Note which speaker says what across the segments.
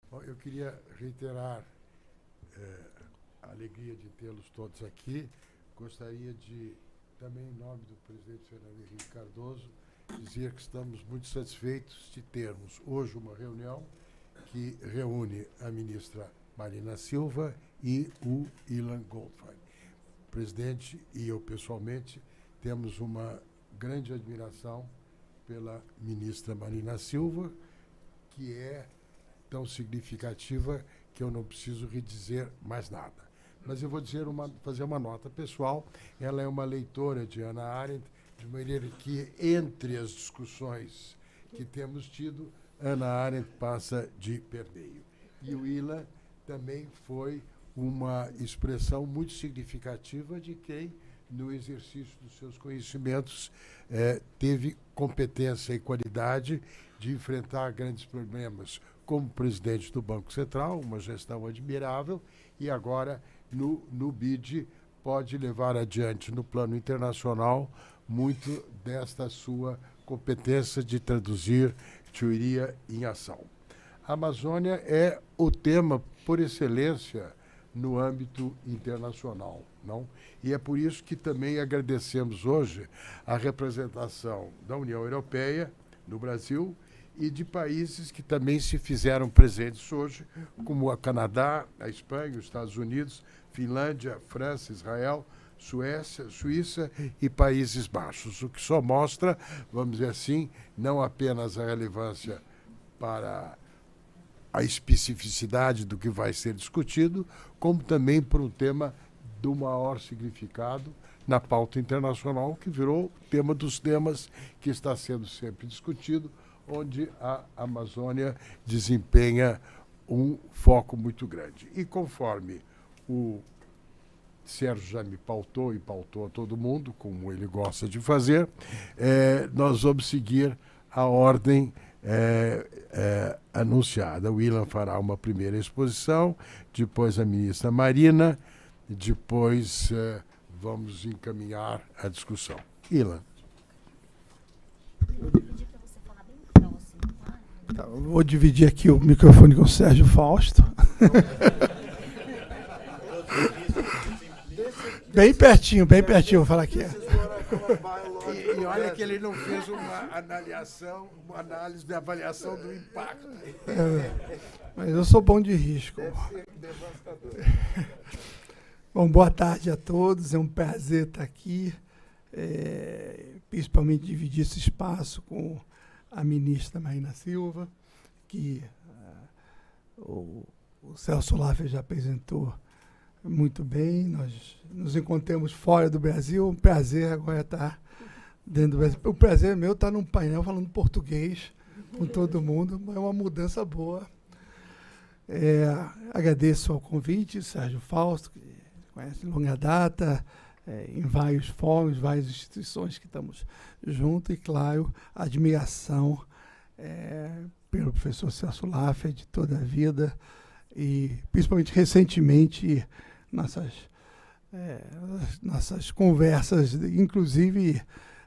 Speaker 1: Bom, eu queria reiterar a alegria de tê-los todos aqui. Gostaria de, também em nome do presidente Fernando Henrique Cardoso, dizer que estamos muito satisfeitos de termos hoje uma reunião que reúne a ministra Marina Silva e o Ilan Goldfein. O presidente e eu, pessoalmente, temos uma grande admiração pela ministra Marina Silva, que é tão significativa que eu não preciso redizer mais nada. Mas eu vou fazer uma nota pessoal. Ela é uma leitora de Hannah Arendt, de maneira que, entre as discussões que temos tido, Hannah Arendt passa de permeio. E o Ilan também foi uma expressão muito significativa de quem, no exercício dos seus conhecimentos, teve competência e qualidade de enfrentar grandes problemas como presidente do Banco Central, uma gestão admirável, e agora, no BID, pode levar adiante, no plano internacional, muito desta sua competência de traduzir teoria em ação. A Amazônia é o tema por excelência no âmbito internacional, não? E é por isso que também agradecemos hoje a representação da União Europeia no Brasil e de países que também se fizeram presentes hoje, como o Canadá, a Espanha, os Estados Unidos, Finlândia, França, Israel, Suécia, Suíça e Países Baixos, o que só mostra, vamos dizer assim, não apenas a relevância para a especificidade do que vai ser discutido, como também por um tema do maior significado na pauta internacional, que virou tema dos temas que está sendo sempre discutido, onde a Amazônia desempenha um foco muito grande. E conforme o Sérgio já me pautou e pautou a todo mundo, como ele gosta de fazer, nós vamos seguir a ordem anunciada. O Ilan fará uma primeira exposição, depois a ministra Marina, depois vamos encaminhar a discussão. Ilan.
Speaker 2: Tá, eu vou dividir aqui o microfone com o Sérgio Fausto. Bem pertinho, vou falar aqui.
Speaker 1: E olha que ele não fez uma análise de avaliação do impacto.
Speaker 2: Mas eu sou bom de risco. Bom, boa tarde a todos, é um prazer estar aqui, principalmente dividir esse espaço com a ministra Marina Silva, que o Celso Laffer já apresentou muito bem. Nós nos encontramos fora do Brasil, um prazer agora estar dentro do Brasil. O prazer meu estar num painel falando português com todo mundo, é uma mudança boa. Agradeço ao convite, Sérgio Fausto, que conhece de longa data, em vários fóruns, várias instituições que estamos juntos, e, claro, a admiração pelo professor Celso Laffer de toda a vida, e principalmente recentemente nossas conversas, inclusive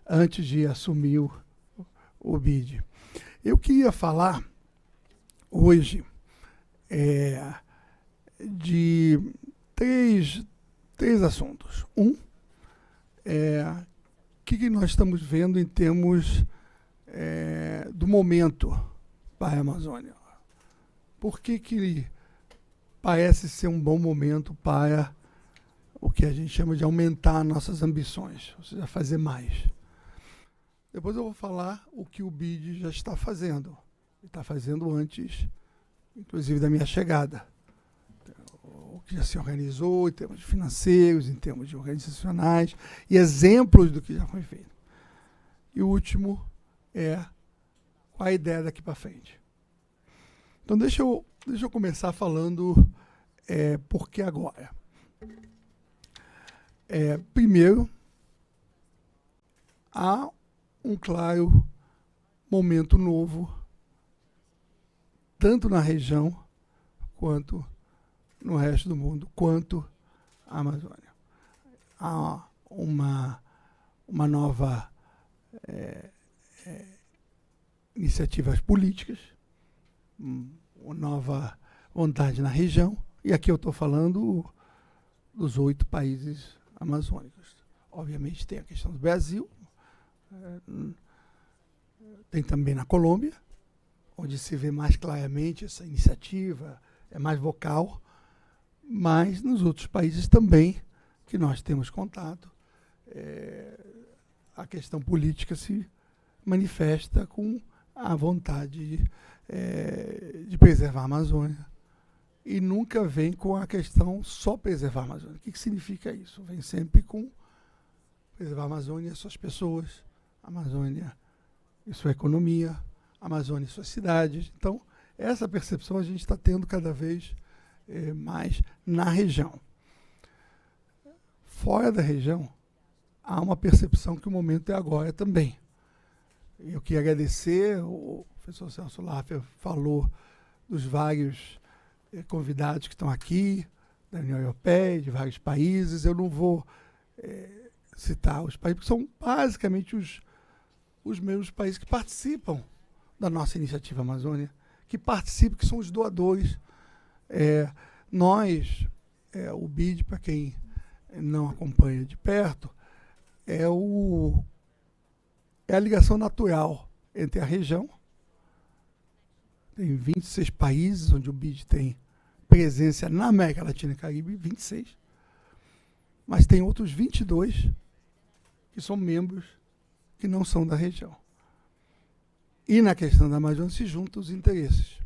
Speaker 2: antes de assumir o BID. Eu queria falar hoje de três assuntos. O que nós estamos vendo em termos do momento para a Amazônia? Por que parece ser um bom momento para o que a gente chama de aumentar nossas ambições, ou seja, fazer mais? Depois eu vou falar o que o BID já está fazendo. Ele está fazendo antes, inclusive, da minha chegada. O que já se organizou em termos financeiros, em termos de organizacionais, e exemplos do que já foi feito. E o último qual a ideia daqui para frente. Então, deixa eu começar falando por que agora. Primeiro, há um claro momento novo, tanto na região, quanto no resto do mundo, quanto a Amazônia. Há uma nova iniciativas políticas, uma nova vontade na região, e aqui eu estou falando dos 8 países amazônicos. Obviamente tem a questão do Brasil, tem também na Colômbia, onde se vê mais claramente essa iniciativa, é mais vocal, mas nos outros países também, que nós temos contato, a questão política se manifesta com a vontade de preservar a Amazônia. E nunca vem com a questão só preservar a Amazônia. O que significa isso? Vem sempre com preservar a Amazônia e suas pessoas, a Amazônia e sua economia, a Amazônia e suas cidades. Então, essa percepção a gente está tendo cada vez mais na região. Fora da região, há uma percepção que o momento é agora também. Eu queria agradecer, o professor Celso Laffer falou dos vários convidados que estão aqui, da União Europeia, de vários países. Eu não vou citar os países, porque são basicamente os mesmos países que participam da nossa iniciativa Amazônia, que participam, que são os doadores. O BID, para quem não acompanha de perto, é a ligação natural entre a região. Tem 26 países onde o BID tem presença na América Latina e Caribe, 26. Mas tem outros 22 que são membros que não são da região. E na questão da Amazônia se juntam os interesses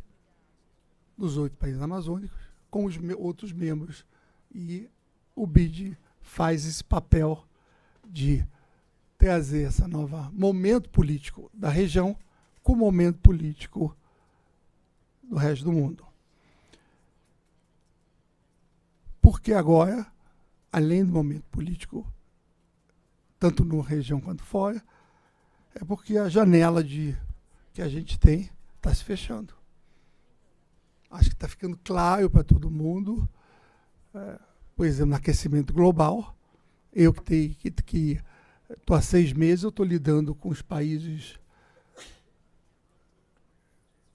Speaker 2: dos 8 países amazônicos com os outros membros. E o BID faz esse papel de trazer esse novo momento político da região com o momento político do resto do mundo. Porque agora, além do momento político, tanto na região quanto fora, é porque a janela que a gente tem está se fechando. Acho que está ficando claro para todo mundo, por exemplo, no aquecimento global. Eu que estou há 6 meses, eu estou lidando com os países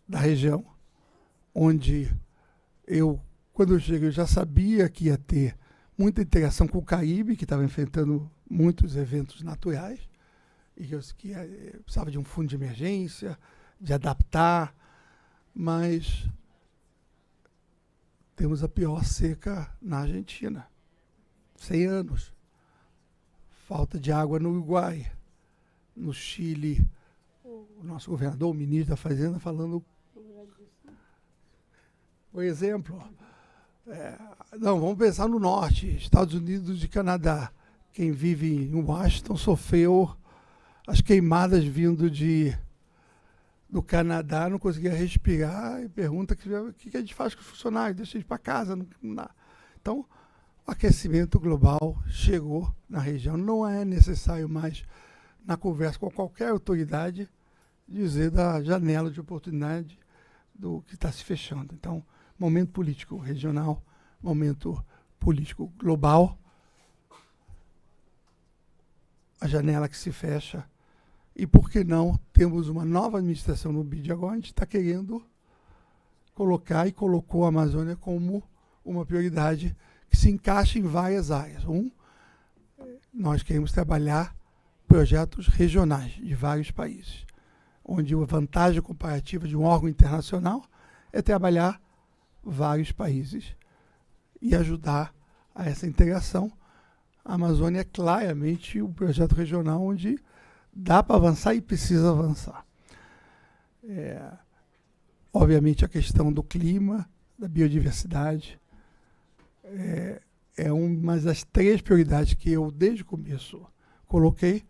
Speaker 2: da região, onde quando eu cheguei, eu já sabia que ia ter muita interação com o Caribe, que estava enfrentando muitos eventos naturais, e que precisava de um fundo de emergência, de adaptar, mas temos a pior seca na Argentina. 100 anos. Falta de água no Uruguai. No Chile, o nosso governador, o ministro da Fazenda, falando... Por exemplo, vamos pensar no norte, Estados Unidos e Canadá. Quem vive em Washington sofreu as queimadas vindo do Canadá, não conseguia respirar e pergunta o que a gente faz com os funcionários, deixa eles para casa. Não dá. Então, o aquecimento global chegou na região. Não é necessário mais, na conversa com qualquer autoridade, dizer da janela de oportunidade do que está se fechando. Então, momento político regional, momento político global, a janela que se fecha. E por que não temos uma nova administração no BID agora? A gente está querendo colocar e colocou a Amazônia como uma prioridade que se encaixa em várias áreas. Nós queremos trabalhar projetos regionais de vários países, onde a vantagem comparativa de um órgão internacional é trabalhar vários países e ajudar a essa integração. A Amazônia é claramente um projeto regional onde dá para avançar e precisa avançar. Obviamente, a questão do clima, da biodiversidade, é uma das 3 prioridades que eu, desde o começo, coloquei.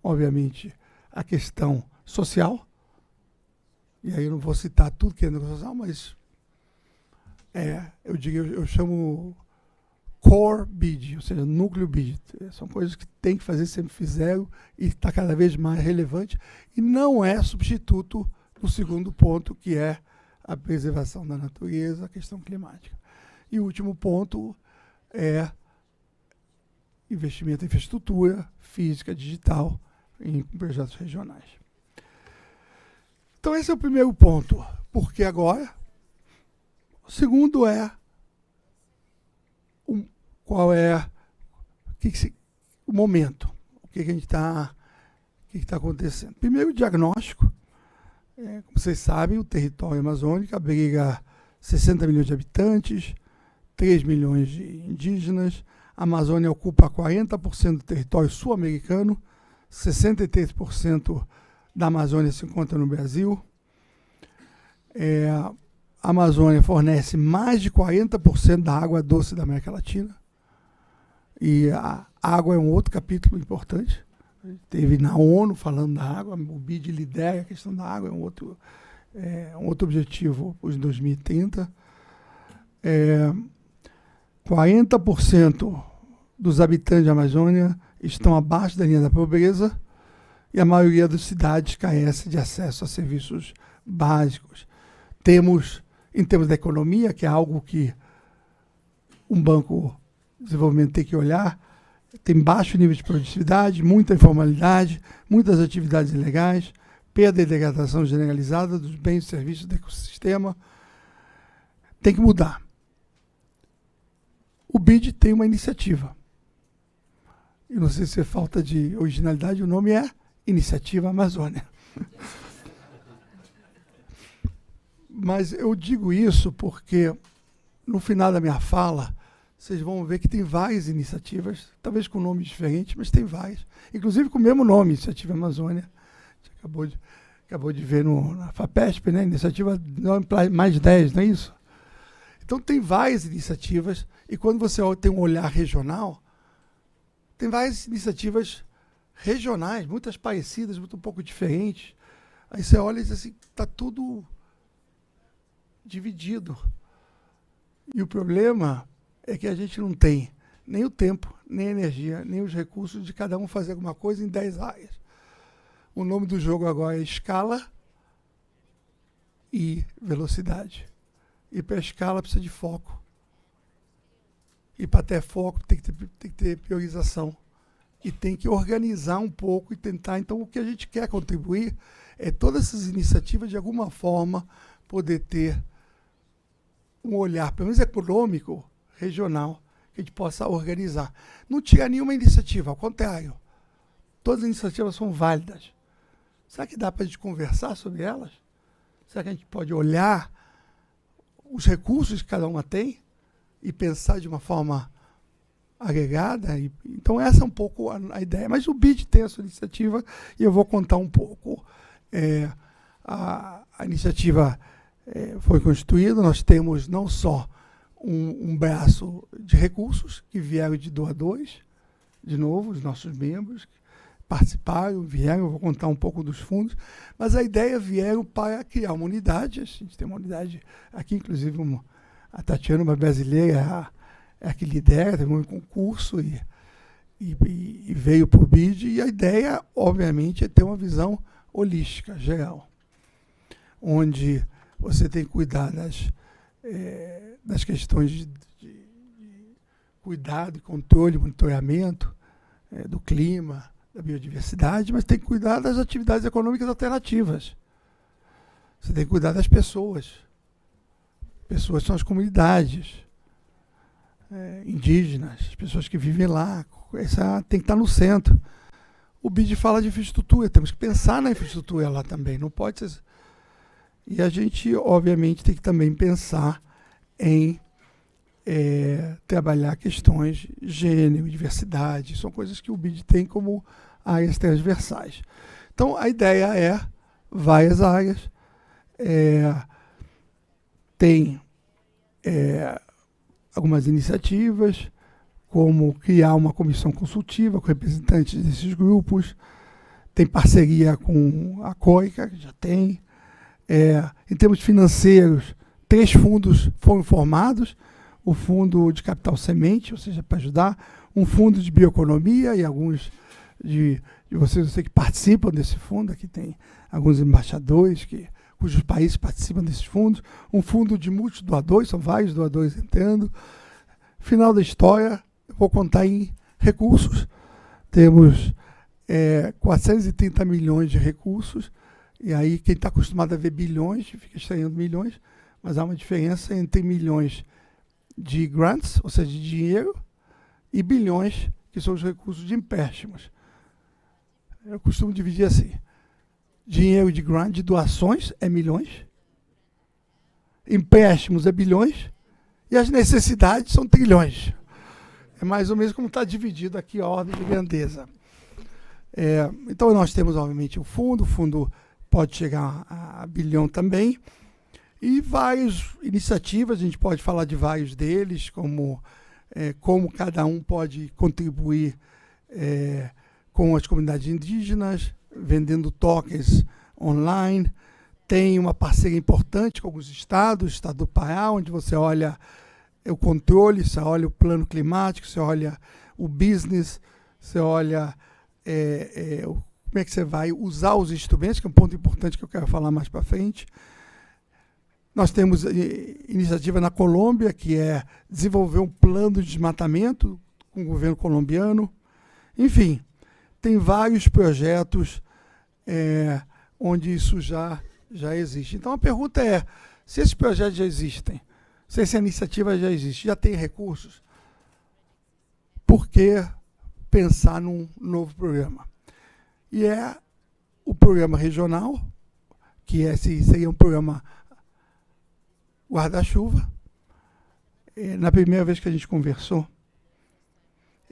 Speaker 2: Obviamente, a questão social, e aí eu não vou citar tudo que é negócio social, mas eu chamo core BID, ou seja, núcleo BID. São coisas que tem que fazer, sempre fizeram, e está cada vez mais relevante, e não é substituto do segundo ponto, que é a preservação da natureza, a questão climática. E o último ponto é investimento em infraestrutura física, digital, em projetos regionais. Então esse é o primeiro ponto, porque agora O segundo é qual é o momento, o que a gente está, o que está acontecendo. Primeiro, o diagnóstico. Como vocês sabem, o território amazônico abriga 60 milhões de habitantes, 3 milhões de indígenas. A Amazônia ocupa 40% do território sul-americano, 63% da Amazônia se encontra no Brasil. A Amazônia fornece mais de 40% da água doce da América Latina. E a água é um outro capítulo importante. Teve na ONU falando da água, o BID lidera a questão da água, é um outro objetivo para os 2030. 40% dos habitantes da Amazônia estão abaixo da linha da pobreza e a maioria das cidades carece de acesso a serviços básicos. Temos, em termos da economia, que é algo que um banco de desenvolvimento tem que olhar, tem baixo nível de produtividade, muita informalidade, muitas atividades ilegais, perda e degradação generalizada dos bens e serviços do ecossistema. Tem que mudar. O BID tem uma iniciativa. Eu não sei se é falta de originalidade, o nome é Iniciativa Amazônia. Mas eu digo isso porque, no final da minha fala, vocês vão ver que tem várias iniciativas, talvez com nomes diferentes, mas tem várias. Inclusive com o mesmo nome, Iniciativa Amazônia. A gente acabou de ver na FAPESP, né? Iniciativa mais 10, não é isso? Então tem várias iniciativas, e quando você tem um olhar regional, tem várias iniciativas regionais, muitas parecidas, muito um pouco diferentes. Aí você olha e diz assim, está tudo dividido. E o problema é que a gente não tem nem o tempo, nem a energia, nem os recursos de cada um fazer alguma coisa em 10 áreas. O nome do jogo agora é escala e velocidade. E para a escala precisa de foco. E para ter foco tem que ter priorização. E tem que organizar um pouco e tentar. Então, o que a gente quer contribuir é todas essas iniciativas, de alguma forma, poder ter um olhar, pelo menos econômico, regional, que a gente possa organizar. Não tirar nenhuma iniciativa, ao contrário. Todas as iniciativas são válidas. Será que dá para a gente conversar sobre elas? Será que a gente pode olhar os recursos que cada uma tem e pensar de uma forma agregada? Então essa é um pouco a ideia. Mas o BID tem a sua iniciativa e eu vou contar um pouco. A iniciativa foi constituída, nós temos não só um braço de recursos que vieram de doadores, de novo, os nossos membros participaram, vieram, eu vou contar um pouco dos fundos, mas a ideia vieram para criar uma unidade. A gente tem uma unidade aqui, inclusive a Tatiana, uma brasileira, é a que lidera, teve um concurso e veio para o BID, e a ideia, obviamente, é ter uma visão holística, geral, onde você tem que cuidar das questões de cuidado, controle, monitoramento do clima, da biodiversidade, mas tem que cuidar das atividades econômicas alternativas. Você tem que cuidar das pessoas. Pessoas são as comunidades indígenas, as pessoas que vivem lá. Essa tem que estar no centro. O BID fala de infraestrutura, temos que pensar na infraestrutura lá também, não pode ser. E a gente, obviamente, tem que também pensar em trabalhar questões de gênero, diversidade, são coisas que o BID tem como áreas transversais. Então, a ideia é várias áreas, tem algumas iniciativas, como criar uma comissão consultiva com representantes desses grupos, tem parceria com a COICA, que já tem. Em termos financeiros, 3 fundos foram formados: o fundo de capital semente, ou seja, para ajudar, um fundo de bioeconomia, e alguns de vocês, eu sei que participam desse fundo, aqui tem alguns embaixadores cujos países participam desses fundos, um fundo de multidoadores, são vários doadores entrando. Final da história, eu vou contar em recursos, temos 430 milhões de recursos, e aí quem está acostumado a ver bilhões, fica estranhando milhões, mas há uma diferença entre milhões de grants, ou seja, de dinheiro, e bilhões, que são os recursos de empréstimos. Eu costumo dividir assim. Dinheiro de grant, de doações, é milhões. Empréstimos é bilhões. E as necessidades são trilhões. É mais ou menos como está dividido aqui a ordem de grandeza. Então, nós temos, obviamente, o fundo pode chegar a bilhão também. E várias iniciativas, a gente pode falar de vários deles, como cada um pode contribuir com as comunidades indígenas, vendendo tokens online. Tem uma parceria importante com alguns estados, o estado do Pará, onde você olha o controle, você olha o plano climático, você olha o business, você olha como é que você vai usar os instrumentos, que é um ponto importante que eu quero falar mais para frente. Nós temos iniciativa na Colômbia, que é desenvolver um plano de desmatamento com o governo colombiano. Enfim, tem vários projetos onde isso já existe. Então, a pergunta é, se esses projetos já existem, se essa iniciativa já existe, já tem recursos, por que pensar num novo programa? E é o programa regional, que seria um programa guarda-chuva. Na primeira vez que a gente conversou,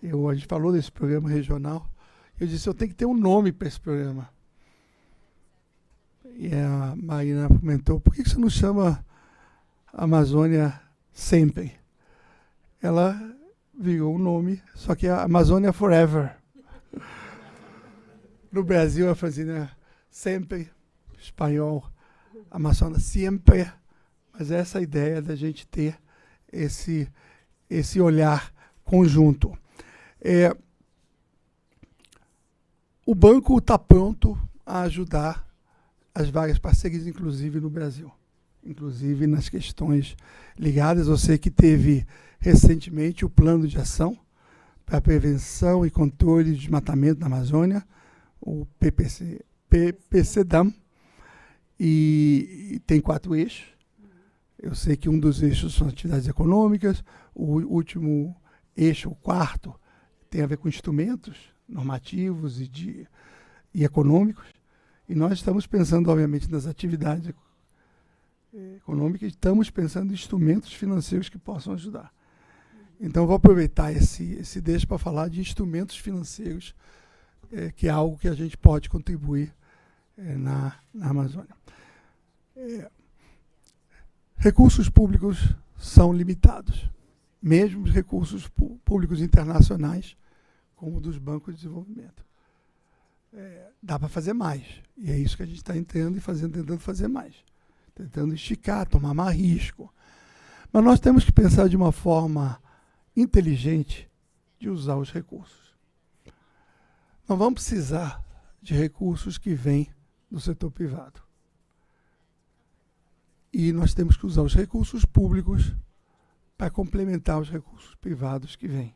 Speaker 2: a gente falou desse programa regional, eu disse, eu tenho que ter um nome para esse programa. E a Marina comentou, por que você não chama Amazônia Sempre? Ela virou o nome, só que é Amazônia Forever. No Brasil, a Franzina sempre, espanhol, Amazônia Sempre. Mas essa ideia da gente ter esse olhar conjunto. O banco está pronto a ajudar as várias parcerias, inclusive no Brasil, inclusive nas questões ligadas. Eu sei que teve recentemente o Plano de Ação para a Prevenção e Controle de Desmatamento na Amazônia, o PPCDAM, e tem 4 eixos. Eu sei que um dos eixos são atividades econômicas, o último eixo, o 4º, tem a ver com instrumentos normativos e econômicos. E nós estamos pensando, obviamente, nas atividades econômicas, estamos pensando em instrumentos financeiros que possam ajudar. Então, eu vou aproveitar esse deixo para falar de instrumentos financeiros, que é algo que a gente pode contribuir na Amazônia. Recursos públicos são limitados, mesmo os recursos públicos internacionais, como dos bancos de desenvolvimento. Dá para fazer mais, e é isso que a gente está tentando fazer mais. Tentando esticar, tomar mais risco. Mas nós temos que pensar de uma forma inteligente de usar os recursos. Não vamos precisar de recursos que vêm do setor privado. E nós temos que usar os recursos públicos para complementar os recursos privados que vêm.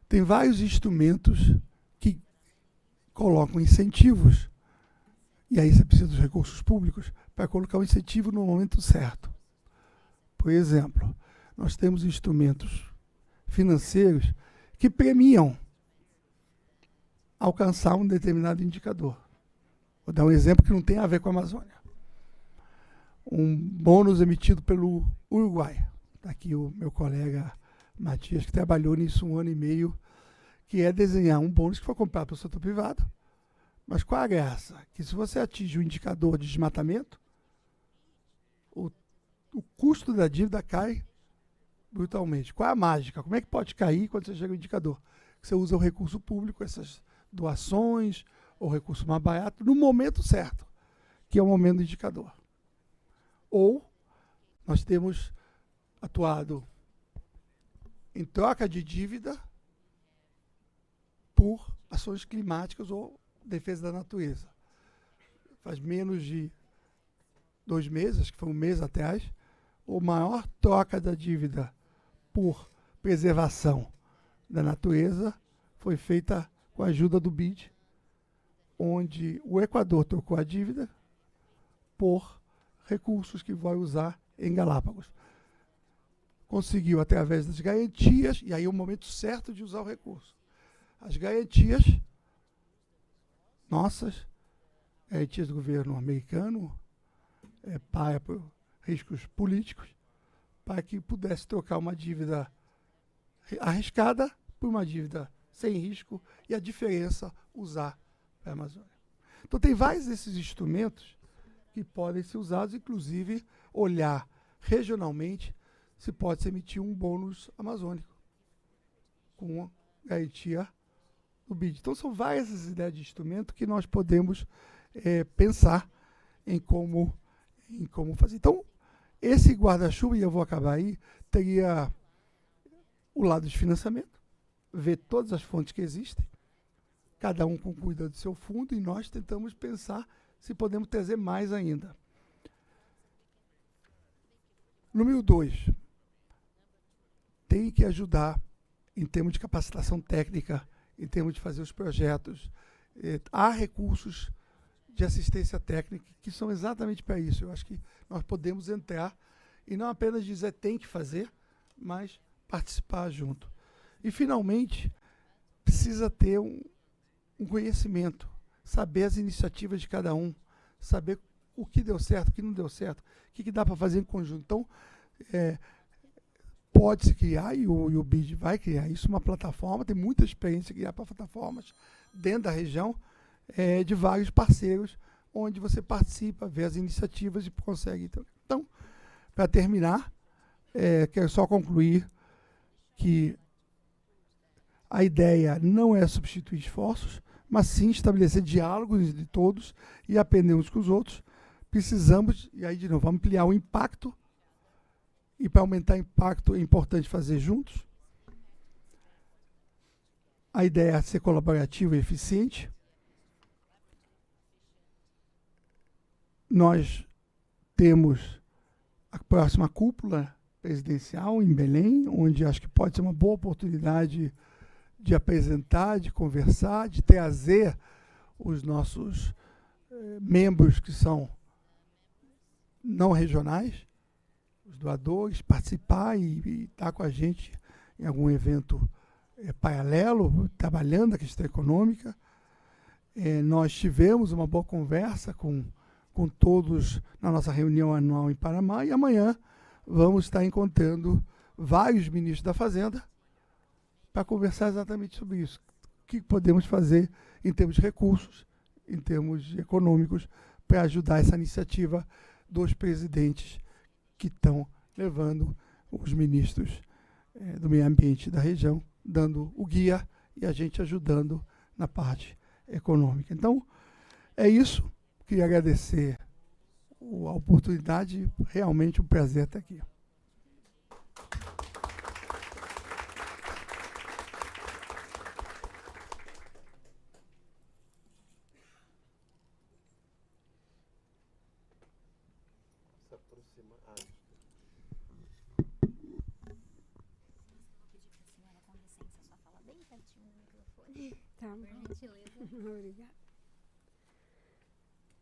Speaker 2: Tem vários instrumentos que colocam incentivos, e aí você precisa dos recursos públicos para colocar o incentivo no momento certo. Por exemplo, nós temos instrumentos financeiros que premiam alcançar um determinado indicador. Vou dar um exemplo que não tem a ver com a Amazônia. Um bônus emitido pelo Uruguai. Está aqui o meu colega Matias, que trabalhou nisso 1 ano e meio, que é desenhar um bônus que foi comprado pelo setor privado. Mas qual a graça? Que se você atinge o indicador de desmatamento, o custo da dívida cai brutalmente. Qual é a mágica? Como é que pode cair quando você chega ao indicador? Você usa o recurso público, essas doações, ou recurso mais barato, no momento certo, que é o momento do indicador. Ou nós temos atuado em troca de dívida por ações climáticas ou defesa da natureza. Faz menos de 2 meses, acho que foi 1 mês atrás, a maior troca da dívida por preservação da natureza foi feita com a ajuda do BID, onde o Equador trocou a dívida por recursos que vai usar em Galápagos. Conseguiu, através das garantias, e aí é o momento certo de usar o recurso. As garantias nossas, garantias do governo americano, para riscos políticos, para que pudesse trocar uma dívida arriscada por uma dívida sem risco e a diferença usar para a Amazônia. Então tem vários desses instrumentos que podem ser usados, inclusive olhar regionalmente se pode se emitir um bônus amazônico com a garantia do BID. Então são várias as ideias de instrumento que nós podemos pensar em como fazer. Então, esse guarda-chuva, e eu vou acabar aí, teria o lado de financiamento, ver todas as fontes que existem, cada um cuida do seu fundo, e nós tentamos pensar se podemos trazer mais ainda. Número 2, tem que ajudar em termos de capacitação técnica, em termos de fazer os projetos. Há recursos de assistência técnica que são exatamente para isso. Eu acho que nós podemos entrar e não apenas dizer tem que fazer, mas participar junto. E, finalmente, precisa ter um conhecimento, saber as iniciativas de cada um, saber o que deu certo, o que não deu certo, o que dá para fazer em conjunto. Então, pode-se criar, e o BID vai criar isso, uma plataforma, tem muita experiência em criar plataformas dentro da região, de vários parceiros, onde você participa, vê as iniciativas e consegue. Então, para terminar, quero só concluir que a ideia não é substituir esforços, mas sim estabelecer diálogos de todos e aprender uns com os outros. Precisamos, e aí de novo, ampliar o impacto, e para aumentar o impacto é importante fazer juntos. A ideia é ser colaborativo e eficiente. Nós temos a próxima cúpula presidencial em Belém, onde acho que pode ser uma boa oportunidade de apresentar, de conversar, de trazer os nossos membros que são não regionais, os doadores, participar e estar com a gente em algum evento paralelo, trabalhando a questão econômica. Nós tivemos uma boa conversa com todos na nossa reunião anual em Panamá, e amanhã vamos estar encontrando vários ministros da Fazenda para conversar exatamente sobre isso. O que podemos fazer em termos de recursos, em termos econômicos, para ajudar essa iniciativa dos presidentes que estão levando os ministros do meio ambiente da região, dando o guia e a gente ajudando na parte econômica. Então, é isso. Queria agradecer a oportunidade, realmente um prazer estar aqui.
Speaker 3: Tá bom. Obrigada.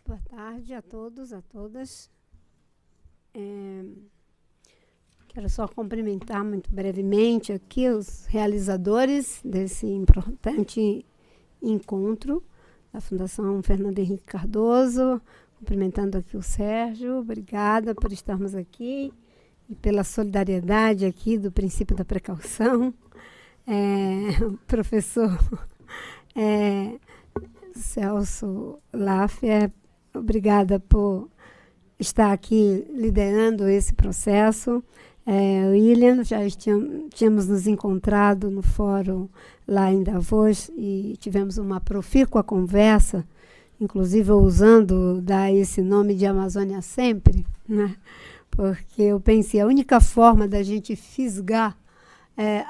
Speaker 3: Boa tarde a todos, a todas. Quero só cumprimentar muito brevemente aqui os realizadores desse importante encontro da Fundação Fernando Henrique Cardoso, cumprimentando aqui o Sérgio. Obrigada por estarmos aqui e pela solidariedade aqui do princípio da precaução. O professor Celso Laffer, obrigada por estar aqui liderando esse processo. William, já tínhamos nos encontrado no fórum lá em Davos e tivemos uma profícua conversa, inclusive usando dar esse nome de Amazônia Sempre, né? Porque eu pensei, a única forma da gente fisgar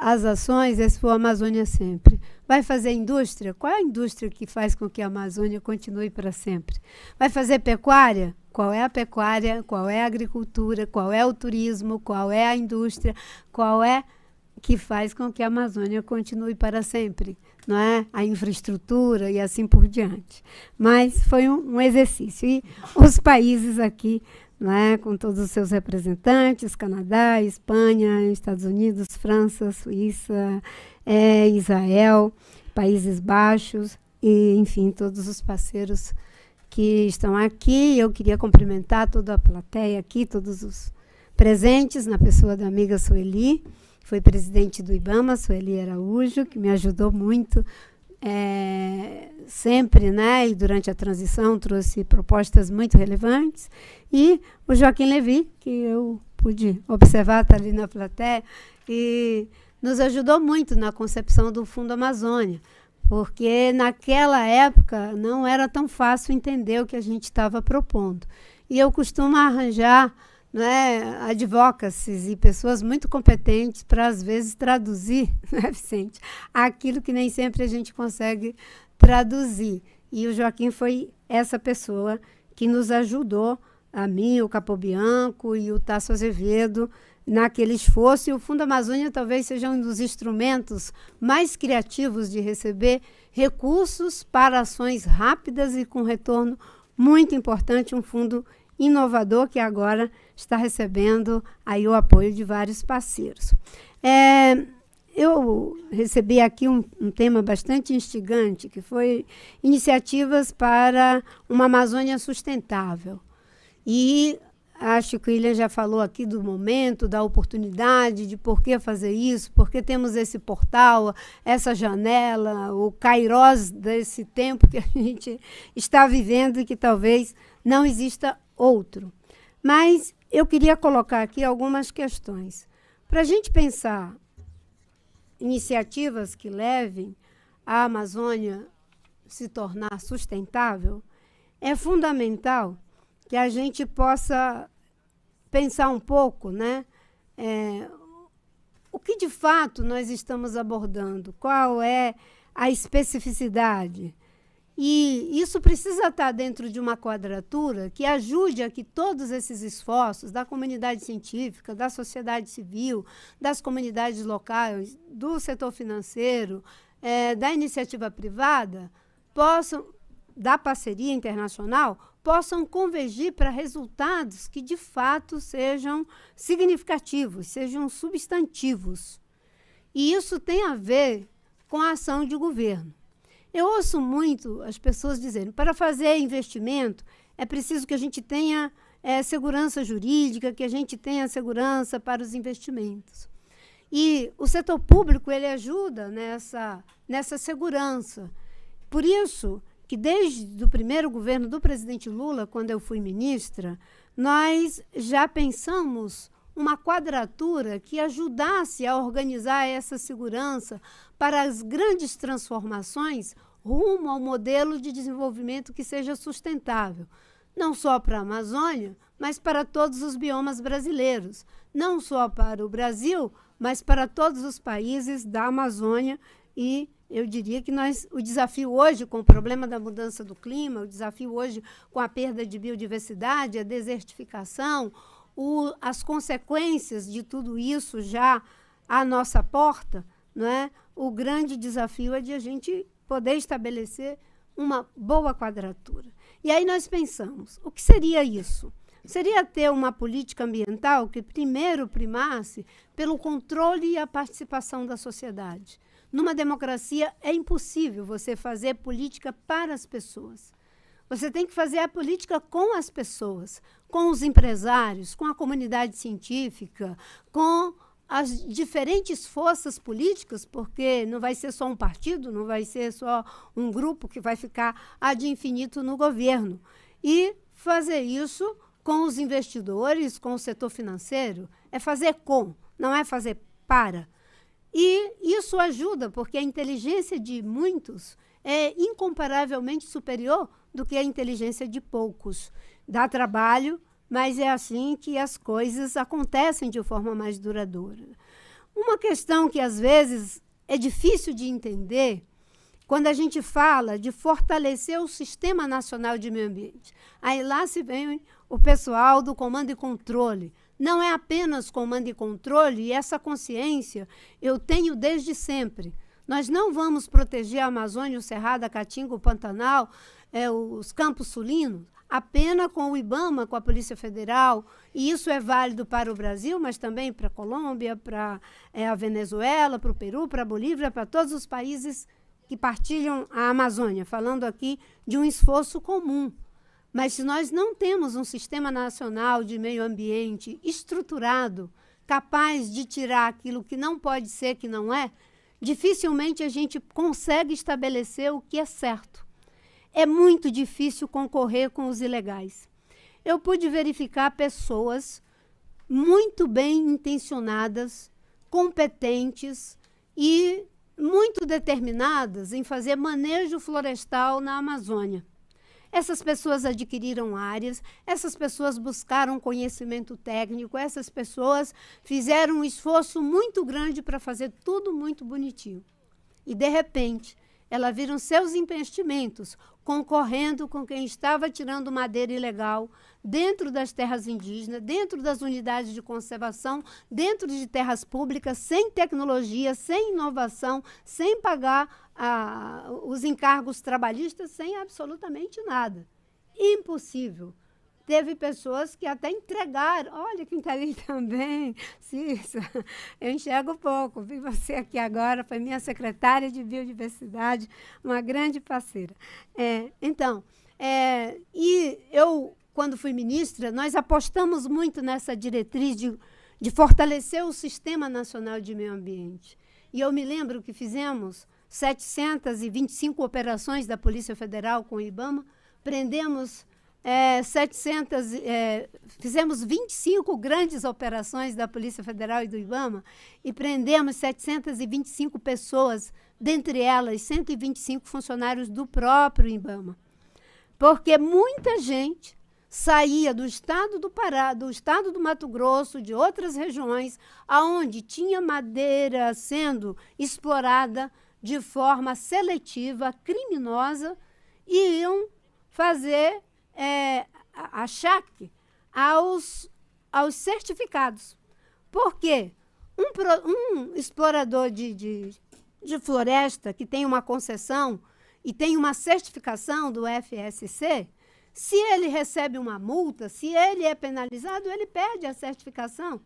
Speaker 3: as ações é se for a Amazônia Sempre. Vai fazer indústria? Qual é a indústria que faz com que a Amazônia continue para sempre? Vai fazer pecuária? Qual é a pecuária? Qual é a agricultura? Qual é o turismo? Qual é a indústria? Qual é que faz com que a Amazônia continue para sempre, não é? A infraestrutura e assim por diante. Mas foi um exercício. E os países aqui, não é? Com todos os seus representantes, Canadá, Espanha, Estados Unidos, França, Suíça, Israel, Países Baixos, e, enfim, todos os parceiros que estão aqui. Eu queria cumprimentar toda a plateia aqui, todos os presentes, na pessoa da amiga Sueli, que foi presidente do IBAMA, Sueli Araújo, que me ajudou muito sempre, né? E durante a transição trouxe propostas muito relevantes. E o Joaquim Levy, que eu pude observar, está ali na plateia, e nos ajudou muito na concepção do Fundo Amazônia, porque naquela época não era tão fácil entender o que a gente estava propondo. E eu costumo arranjar, né, advocacies e pessoas muito competentes para, às vezes, traduzir, né, Vicente, aquilo que nem sempre a gente consegue traduzir. E o Joaquim foi essa pessoa que nos ajudou, a mim, o Capobianco e o Tasso Azevedo, naquele esforço. E o Fundo Amazônia talvez seja um dos instrumentos mais criativos de receber recursos para ações rápidas e com retorno muito importante, um fundo inovador que agora está recebendo aí o apoio de vários parceiros. Eu recebi aqui um tema bastante instigante, que foi iniciativas para uma Amazônia sustentável. E acho que o William já falou aqui do momento, da oportunidade, de por que fazer isso, porque temos esse portal, essa janela, o kairós desse tempo que a gente está vivendo e que talvez não exista outro. Mas eu queria colocar aqui algumas questões. Para a gente pensar iniciativas que levem a Amazônia se tornar sustentável, é fundamental que a gente possa pensar um pouco, né? O que de fato nós estamos abordando, qual é a especificidade. E isso precisa estar dentro de uma quadratura que ajude a que todos esses esforços da comunidade científica, da sociedade civil, das comunidades locais, do setor financeiro, da iniciativa privada, da parceria internacional, possam convergir para resultados que, de fato, sejam significativos, sejam substantivos. E isso tem a ver com a ação de governo. Eu ouço muito as pessoas dizendo, para fazer investimento é preciso que a gente tenha segurança jurídica, que a gente tenha segurança para os investimentos. E o setor público ele ajuda nessa segurança. Por isso que desde o primeiro governo do presidente Lula, quando eu fui ministra, nós já pensamos uma quadratura que ajudasse a organizar essa segurança para as grandes transformações rumo ao modelo de desenvolvimento que seja sustentável, não só para a Amazônia, mas para todos os biomas brasileiros, não só para o Brasil, mas para todos os países da Amazônia. E eu diria que o desafio hoje com o problema da mudança do clima, o desafio hoje com a perda de biodiversidade, a desertificação, as consequências de tudo isso já à nossa porta, não é? O grande desafio é de a gente poder estabelecer uma boa quadratura. E aí nós pensamos, o que seria isso? Seria ter uma política ambiental que primeiro primasse pelo controle e a participação da sociedade. Numa democracia é impossível você fazer política para as pessoas. Você tem que fazer a política com as pessoas, com os empresários, com a comunidade científica, com as diferentes forças políticas, porque não vai ser só um partido, não vai ser só um grupo que vai ficar ad infinito no governo. E fazer isso com os investidores, com o setor financeiro, é fazer com, não é fazer para. E isso ajuda, porque a inteligência de muitos é incomparavelmente superior do que a inteligência de poucos. Dá trabalho, mas é assim que as coisas acontecem de forma mais duradoura. Uma questão que, às vezes, é difícil de entender, quando a gente fala de fortalecer o Sistema Nacional de Meio Ambiente. Aí lá se vem o pessoal do comando e controle. não é apenas comando e controle, e essa consciência eu tenho desde sempre. Nós não vamos proteger a Amazônia, o Cerrado, a Caatinga, o Pantanal, os Campos Sulinos, apenas com o IBAMA, com a Polícia Federal, e isso é válido para o Brasil, mas também para a Colômbia, para a Venezuela, para o Peru, para a Bolívia, para todos os países que partilham a Amazônia, falando aqui de um esforço comum. Mas se nós não temos um sistema nacional de meio ambiente estruturado, capaz de tirar aquilo que não pode ser, que não é, dificilmente a gente consegue estabelecer o que é certo. É muito difícil concorrer com os ilegais. Eu pude verificar pessoas muito bem intencionadas, competentes e muito determinadas em fazer manejo florestal na Amazônia. Essas pessoas adquiriram áreas, essas pessoas buscaram conhecimento técnico, essas pessoas fizeram um esforço muito grande para fazer tudo muito bonitinho. E, de repente, elas viram seus investimentos concorrendo com quem estava tirando madeira ilegal dentro das terras indígenas, dentro das unidades de conservação, dentro de terras públicas, sem tecnologia, sem inovação, sem pagar os encargos trabalhistas, sem absolutamente nada. Impossível. Teve pessoas que até entregaram. Olha quem está ali também. Cissa, eu enxergo pouco. Vi você aqui agora, foi minha secretária de biodiversidade, uma grande parceira. E eu, quando fui ministra, nós apostamos muito nessa diretriz de fortalecer o Sistema Nacional de Meio Ambiente. E eu me lembro que fizemos 725 operações da Polícia Federal com o IBAMA, prendemos fizemos 25 grandes operações da Polícia Federal e do IBAMA e prendemos 725 pessoas, dentre elas 125 funcionários do próprio IBAMA. Porque muita gente saía do estado do Pará, do estado do Mato Grosso, de outras regiões, onde tinha madeira sendo explorada de forma seletiva, criminosa, e iam fazer achaque aos certificados. Porque um explorador de floresta que tem uma concessão e tem uma certificação do FSC, se ele recebe uma multa, se ele é penalizado, ele perde a certificação.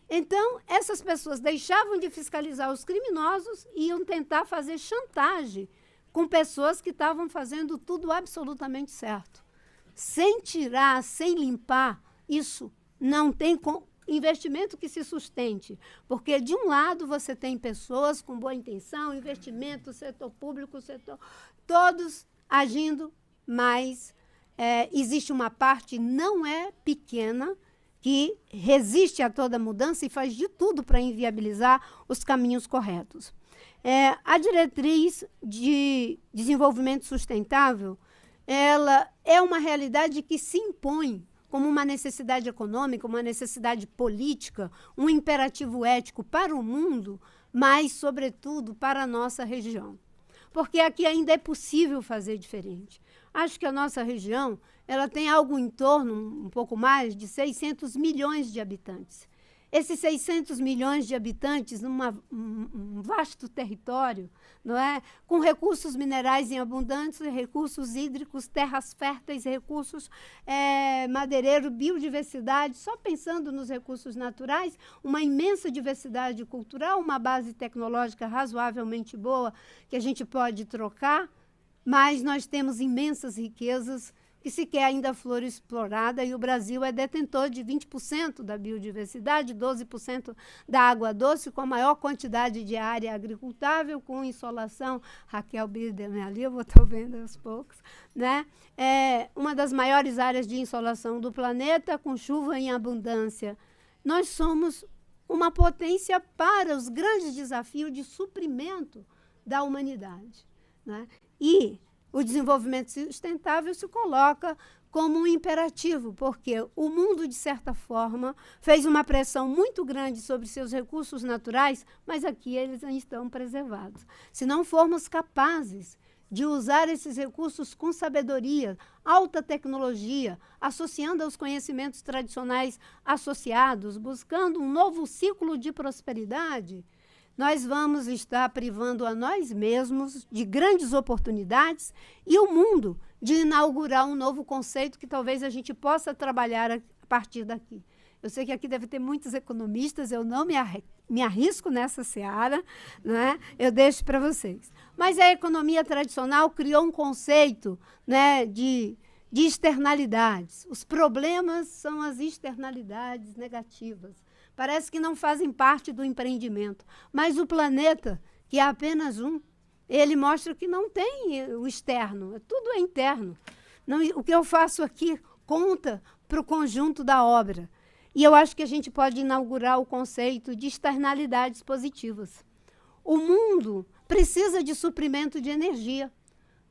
Speaker 3: Então, essas pessoas deixavam de fiscalizar os criminosos e iam tentar fazer chantagem com pessoas que estavam fazendo tudo absolutamente certo. Sem tirar, sem limpar, isso não tem investimento que se sustente. Porque, de um lado, você tem pessoas com boa intenção, investimento, setor público, todos agindo, mas existe uma parte, não é pequena, que resiste a toda mudança e faz de tudo para inviabilizar os caminhos corretos. A diretriz de desenvolvimento sustentável, ela é uma realidade que se impõe como uma necessidade econômica, uma necessidade política, um imperativo ético para o mundo, mas, sobretudo, para a nossa região. Porque aqui ainda é possível fazer diferente. Acho que a nossa região ela tem algo em torno, um pouco mais, de 600 milhões de habitantes. Esses 600 milhões de habitantes, um vasto território, não é? Com recursos minerais em abundância, recursos hídricos, terras férteis, recursos madeireiros, biodiversidade, só pensando nos recursos naturais, uma imensa diversidade cultural, uma base tecnológica razoavelmente boa que a gente pode trocar, mas nós temos imensas riquezas que sequer ainda flor explorada, e o Brasil é detentor de 20% da biodiversidade, 12% da água doce, com a maior quantidade de área agricultável, com insolação. Raquel Biderman ali, eu estou vendo aos poucos, né? Uma das maiores áreas de insolação do planeta, com chuva em abundância. Nós somos uma potência para os grandes desafios de suprimento da humanidade, né? E o desenvolvimento sustentável se coloca como um imperativo, porque o mundo, de certa forma, fez uma pressão muito grande sobre seus recursos naturais, mas aqui eles estão preservados. Se não formos capazes de usar esses recursos com sabedoria, alta tecnologia, associando aos conhecimentos tradicionais associados, buscando um novo ciclo de prosperidade, nós vamos estar privando a nós mesmos de grandes oportunidades e o mundo de inaugurar um novo conceito que talvez a gente possa trabalhar a partir daqui. Eu sei que aqui deve ter muitos economistas, eu não me arrisco nessa seara, né? Eu deixo para vocês. Mas a economia tradicional criou um conceito, né, de externalidades. Os problemas são as externalidades negativas. Parece que não fazem parte do empreendimento. Mas o planeta, que é apenas um, ele mostra que não tem o externo, tudo é interno. Não, o que eu faço aqui conta para o conjunto da obra. E eu acho que a gente pode inaugurar o conceito de externalidades positivas. O mundo precisa de suprimento de energia.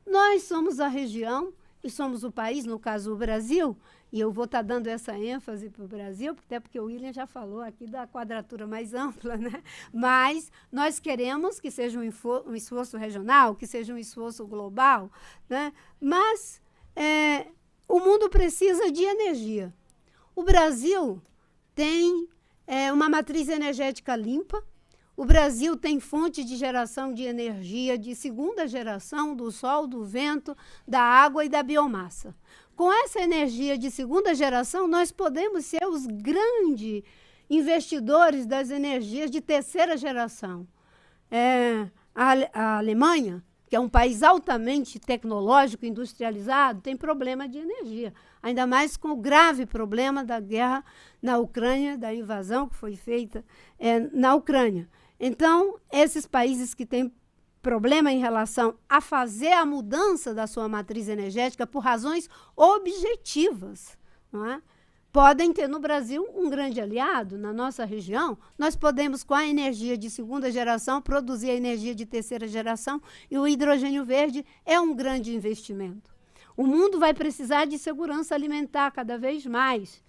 Speaker 3: Nós somos a região e somos o país, no caso o Brasil, e eu vou estar dando essa ênfase para o Brasil, até porque o William já falou aqui da quadratura mais ampla, né? Mas nós queremos que seja um esforço regional, que seja um esforço global, né? Mas o mundo precisa de energia. O Brasil tem uma matriz energética limpa. O Brasil tem fonte de geração de energia de segunda geração, do sol, do vento, da água e da biomassa. Com essa energia de segunda geração, nós podemos ser os grandes investidores das energias de terceira geração. A Alemanha, que é um país altamente tecnológico, industrializado, tem problema de energia. Ainda mais com o grave problema da guerra na Ucrânia, da invasão que foi feita na Ucrânia. Então, esses países que têm problema em relação a fazer a mudança da sua matriz energética por razões objetivas, não é? Podem ter no Brasil um grande aliado. Na nossa região, nós podemos, com a energia de segunda geração, produzir a energia de terceira geração, e o hidrogênio verde é um grande investimento. O mundo vai precisar de segurança alimentar cada vez mais.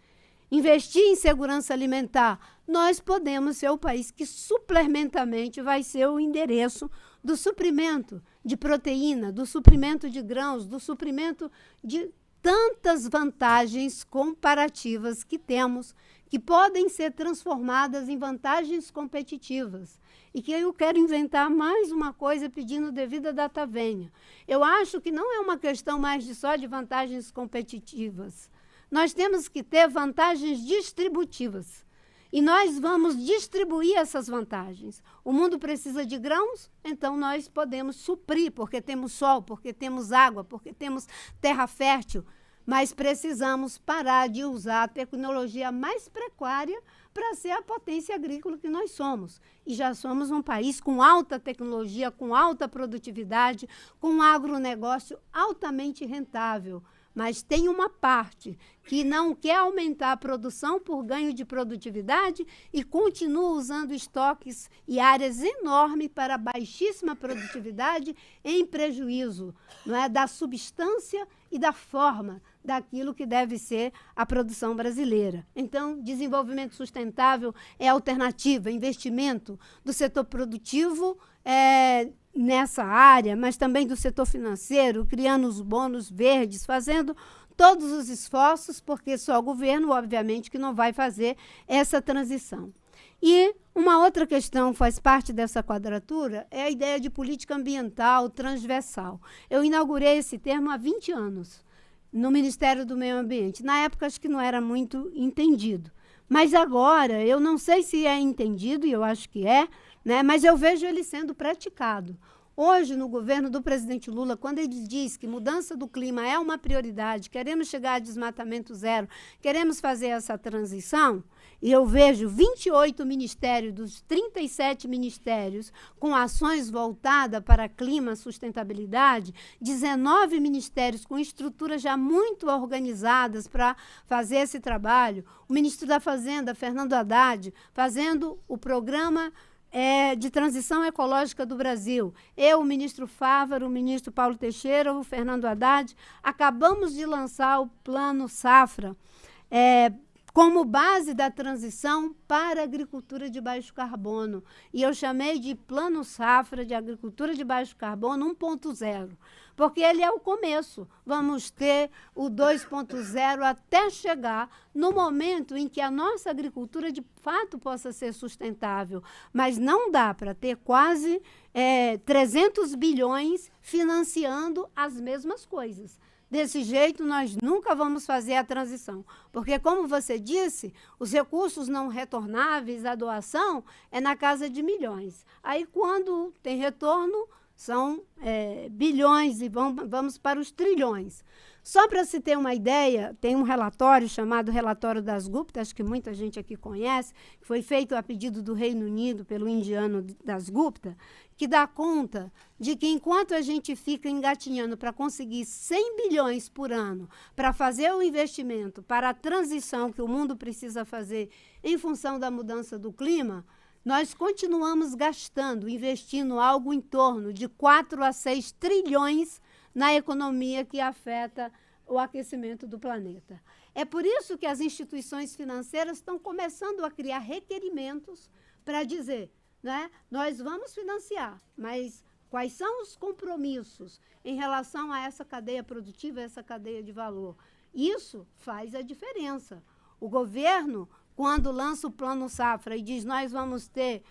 Speaker 3: Investir em segurança alimentar, nós podemos ser o país que suplementamente vai ser o endereço do suprimento de proteína, do suprimento de grãos, do suprimento de tantas vantagens comparativas que temos, que podem ser transformadas em vantagens competitivas. E que eu quero inventar mais uma coisa pedindo devida data venha. Eu acho que não é uma questão mais só de vantagens competitivas. Nós temos que ter vantagens distributivas. E nós vamos distribuir essas vantagens. O mundo precisa de grãos, então nós podemos suprir, porque temos sol, porque temos água, porque temos terra fértil. Mas precisamos parar de usar a tecnologia mais precária para ser a potência agrícola que nós somos. E já somos um país com alta tecnologia, com alta produtividade, com um agronegócio altamente rentável. Mas tem uma parte que não quer aumentar a produção por ganho de produtividade e continua usando estoques e áreas enormes para baixíssima produtividade em prejuízo, não é, da substância e da forma daquilo que deve ser a produção brasileira. Então, desenvolvimento sustentável é alternativa, investimento do setor produtivo nessa área, mas também do setor financeiro, criando os bônus verdes, fazendo todos os esforços, porque só o governo, obviamente, que não vai fazer essa transição. E uma outra questão que faz parte dessa quadratura é a ideia de política ambiental transversal. Eu inaugurei esse termo há 20 anos no Ministério do Meio Ambiente. Na época, acho que não era muito entendido. Mas agora, eu não sei se é entendido, e eu acho que né? Mas eu vejo ele sendo praticado. Hoje, no governo do presidente Lula, quando ele diz que mudança do clima é uma prioridade, queremos chegar a desmatamento zero, queremos fazer essa transição, e eu vejo 28 ministérios dos 37 ministérios com ações voltadas para clima, sustentabilidade, 19 ministérios com estruturas já muito organizadas para fazer esse trabalho, o ministro da Fazenda, Fernando Haddad, fazendo o programa de transição ecológica do Brasil. Eu, o ministro Fávaro, o ministro Paulo Teixeira, o Fernando Haddad, acabamos de lançar o Plano Safra, como base da transição para a agricultura de baixo carbono. E eu chamei de Plano Safra de Agricultura de Baixo Carbono 1.0, porque ele é o começo. Vamos ter o 2.0 até chegar no momento em que a nossa agricultura de fato possa ser sustentável. Mas não dá para ter quase 300 bilhões financiando as mesmas coisas. Desse jeito, nós nunca vamos fazer a transição. Porque, como você disse, os recursos não retornáveis, a doação, é na casa de milhões. Aí, quando tem retorno, são bilhões e vamos para os trilhões. Só para se ter uma ideia, tem um relatório chamado Relatório das Gupta, acho que muita gente aqui conhece, que foi feito a pedido do Reino Unido pelo indiano das Gupta, que dá conta de que enquanto a gente fica engatinhando para conseguir 100 bilhões por ano para fazer o investimento para a transição que o mundo precisa fazer em função da mudança do clima, nós continuamos gastando, investindo algo em torno de 4 a 6 trilhões na economia que afeta o aquecimento do planeta. É por isso que as instituições financeiras estão começando a criar requerimentos para dizer, né, nós vamos financiar, mas quais são os compromissos em relação a essa cadeia produtiva, essa cadeia de valor? Isso faz a diferença. O governo, quando lança o Plano Safra e diz nós vamos ter...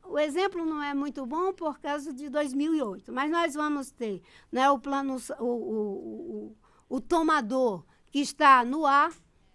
Speaker 3: O exemplo não é muito bom por causa de 2008, mas nós vamos ter, né, o plano, o tomador que está no A,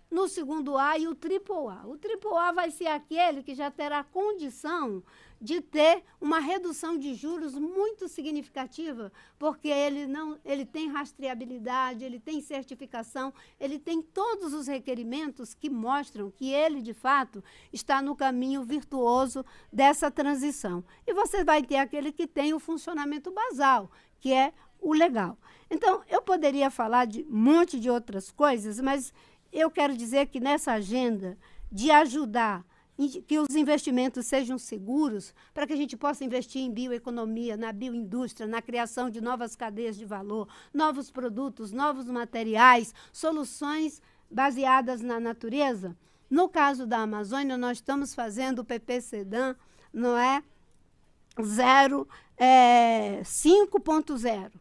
Speaker 3: no segundo A e o triplo A. O triplo A vai ser aquele que já terá condição de ter uma redução de juros muito significativa, porque ele tem rastreabilidade, ele tem certificação, ele tem todos os requerimentos que mostram que ele, de fato, está no caminho virtuoso dessa transição. E você vai ter aquele que tem o funcionamento basal, que é o legal. Então, eu poderia falar de um monte de outras coisas, mas eu quero dizer que nessa agenda de ajudar que os investimentos sejam seguros, para que a gente possa investir em bioeconomia, na bioindústria, na criação de novas cadeias de valor, novos produtos, novos materiais, soluções baseadas na natureza. No caso da Amazônia, nós estamos fazendo o PPCDAN, não é? 5.0.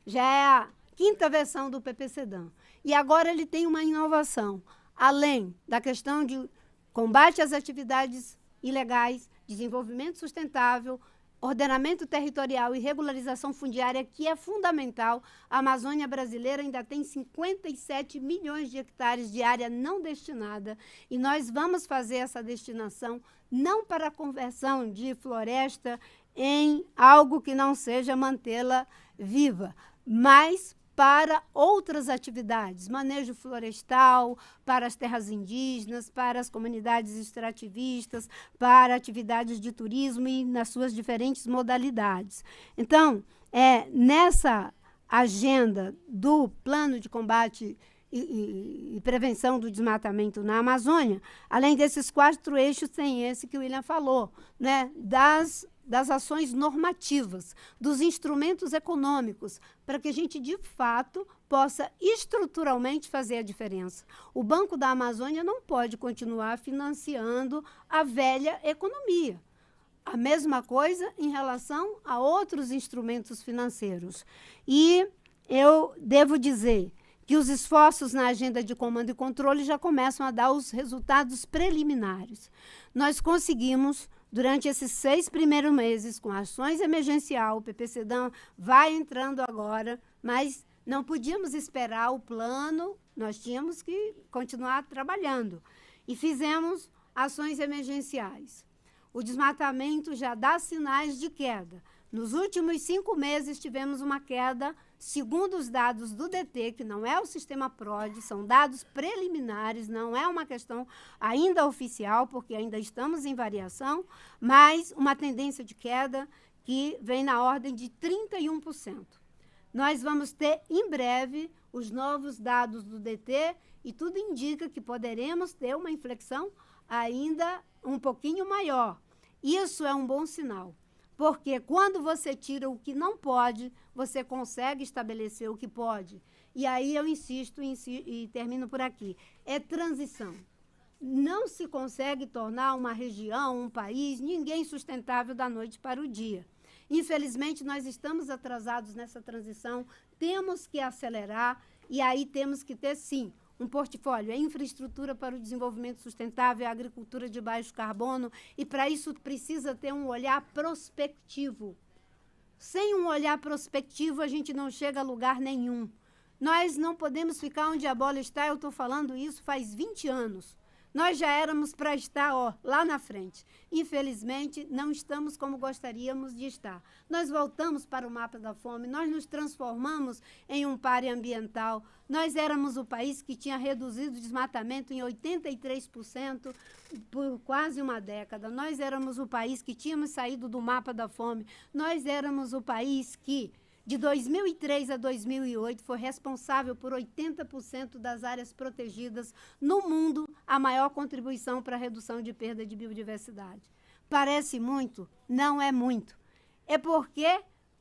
Speaker 3: Já é a 5ª versão do PPCDAN. E agora ele tem uma inovação, além da questão de combate às atividades ilegais, desenvolvimento sustentável, ordenamento territorial e regularização fundiária, que é fundamental. A Amazônia brasileira ainda tem 57 milhões de hectares de área não destinada e nós vamos fazer essa destinação não para a conversão de floresta em algo que não seja mantê-la viva, mas para outras atividades, manejo florestal, para as terras indígenas, para as comunidades extrativistas, para atividades de turismo e nas suas diferentes modalidades. Então, nessa agenda do plano de combate e prevenção do desmatamento na Amazônia, além desses 4 eixos, tem esse que o William falou, né, das ações normativas, dos instrumentos econômicos, para que a gente, de fato, possa estruturalmente fazer a diferença. O Banco da Amazônia não pode continuar financiando a velha economia. A mesma coisa em relação a outros instrumentos financeiros. E eu devo dizer que os esforços na agenda de comando e controle já começam a dar os resultados preliminares. Nós conseguimos, durante esses 6 primeiros meses, com ações emergencial, o PPCDAN vai entrando agora, mas não podíamos esperar o plano, nós tínhamos que continuar trabalhando. E fizemos ações emergenciais. O desmatamento já dá sinais de queda. Nos últimos 5 meses, tivemos uma queda, segundo os dados do DT, que não é o sistema PRODE, são dados preliminares, não é uma questão ainda oficial, porque ainda estamos em variação, mas uma tendência de queda que vem na ordem de 31%. Nós vamos ter, em breve, os novos dados do DT e tudo indica que poderemos ter uma inflexão ainda um pouquinho maior. Isso é um bom sinal. Porque quando você tira o que não pode, você consegue estabelecer o que pode. E aí eu insisto e termino por aqui. É transição. não se consegue tornar uma região, um país, ninguém sustentável da noite para o dia. Infelizmente, nós estamos atrasados nessa transição, temos que acelerar, e aí temos que ter, sim, um portfólio, é infraestrutura para o desenvolvimento sustentável, a agricultura de baixo carbono, e para isso precisa ter um olhar prospectivo. Sem um olhar prospectivo, a gente não chega a lugar nenhum. Nós não podemos ficar onde a bola está, eu estou falando isso faz 20 anos. Nós já éramos para estar lá na frente. Infelizmente, não estamos como gostaríamos de estar. Nós voltamos para o mapa da fome, nós nos transformamos em um páreo ambiental. Nós éramos o país que tinha reduzido o desmatamento em 83% por quase uma década. Nós éramos o país que tínhamos saído do mapa da fome. Nós éramos o país que, de 2003 a 2008, foi responsável por 80% das áreas protegidas no mundo, a maior contribuição para a redução de perda de biodiversidade. Parece muito? Não é muito. É porque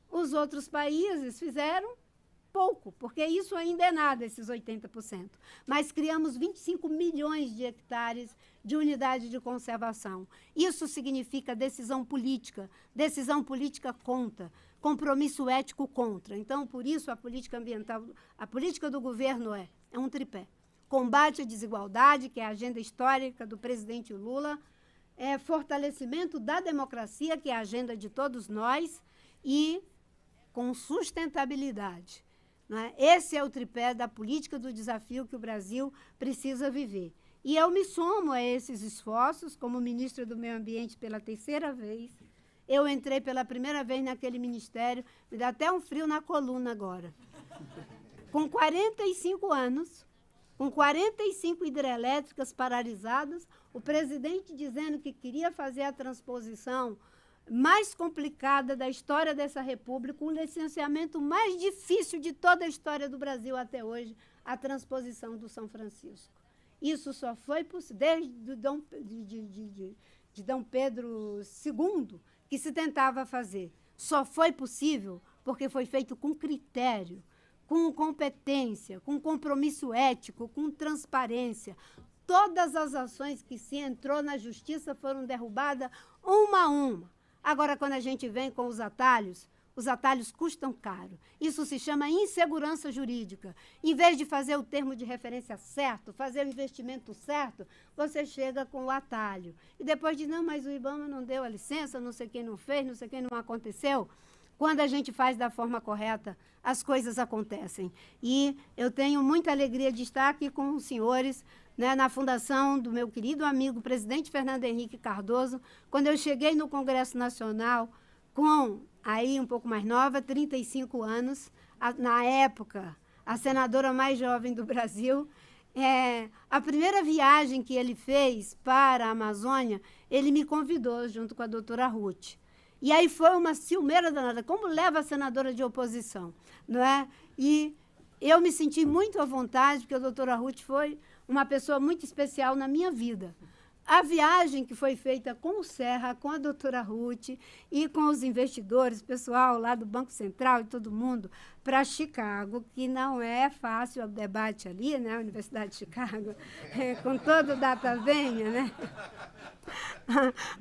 Speaker 3: os outros países fizeram pouco, porque isso ainda é nada, esses 80%. Mas criamos 25 milhões de hectares de unidade de conservação. Isso significa decisão política. Decisão política conta. Compromisso ético contra. Então, por isso, a política ambiental, a política do governo é um tripé. Combate à desigualdade, que é a agenda histórica do presidente Lula, fortalecimento da democracia, que é a agenda de todos nós, e com sustentabilidade. Né? Esse é o tripé da política do desafio que o Brasil precisa viver. E eu me somo a esses esforços, como ministra do Meio Ambiente pela 3ª vez. Eu entrei pela 1ª vez naquele ministério, me dá até um frio na coluna agora. Com 45 anos, com 45 hidrelétricas paralisadas, o presidente dizendo que queria fazer a transposição mais complicada da história dessa república, o licenciamento mais difícil de toda a história do Brasil até hoje, a transposição do São Francisco. Isso só foi possível desde Dom Pedro II, que se tentava fazer. Só foi possível porque foi feito com critério, com competência, com compromisso ético, com transparência. Todas as ações que se entrou na justiça foram derrubadas uma a uma. Agora, quando a gente vem com os atalhos custam caro. Isso se chama insegurança jurídica. Em vez de fazer o termo de referência certo, fazer o investimento certo, você chega com o atalho. E depois diz, não, mas o IBAMA não deu a licença, não sei quem não fez, não sei quem não aconteceu. Quando a gente faz da forma correta, as coisas acontecem. E eu tenho muita alegria de estar aqui com os senhores, né, na fundação do meu querido amigo, presidente Fernando Henrique Cardoso. Quando eu cheguei no Congresso Nacional, com, aí um pouco mais nova, 35 anos, na época, a senadora mais jovem do Brasil, a primeira viagem que ele fez para a Amazônia, ele me convidou, junto com a doutora Ruth. E aí foi uma ciumeira danada, como leva a senadora de oposição, não é? E eu me senti muito à vontade, porque a doutora Ruth foi uma pessoa muito especial na minha vida. A viagem que foi feita com o Serra, com a doutora Ruth e com os investidores, pessoal lá do Banco Central e todo mundo, para Chicago, que não é fácil o debate ali, né? A Universidade de Chicago, com todo o data venha, né?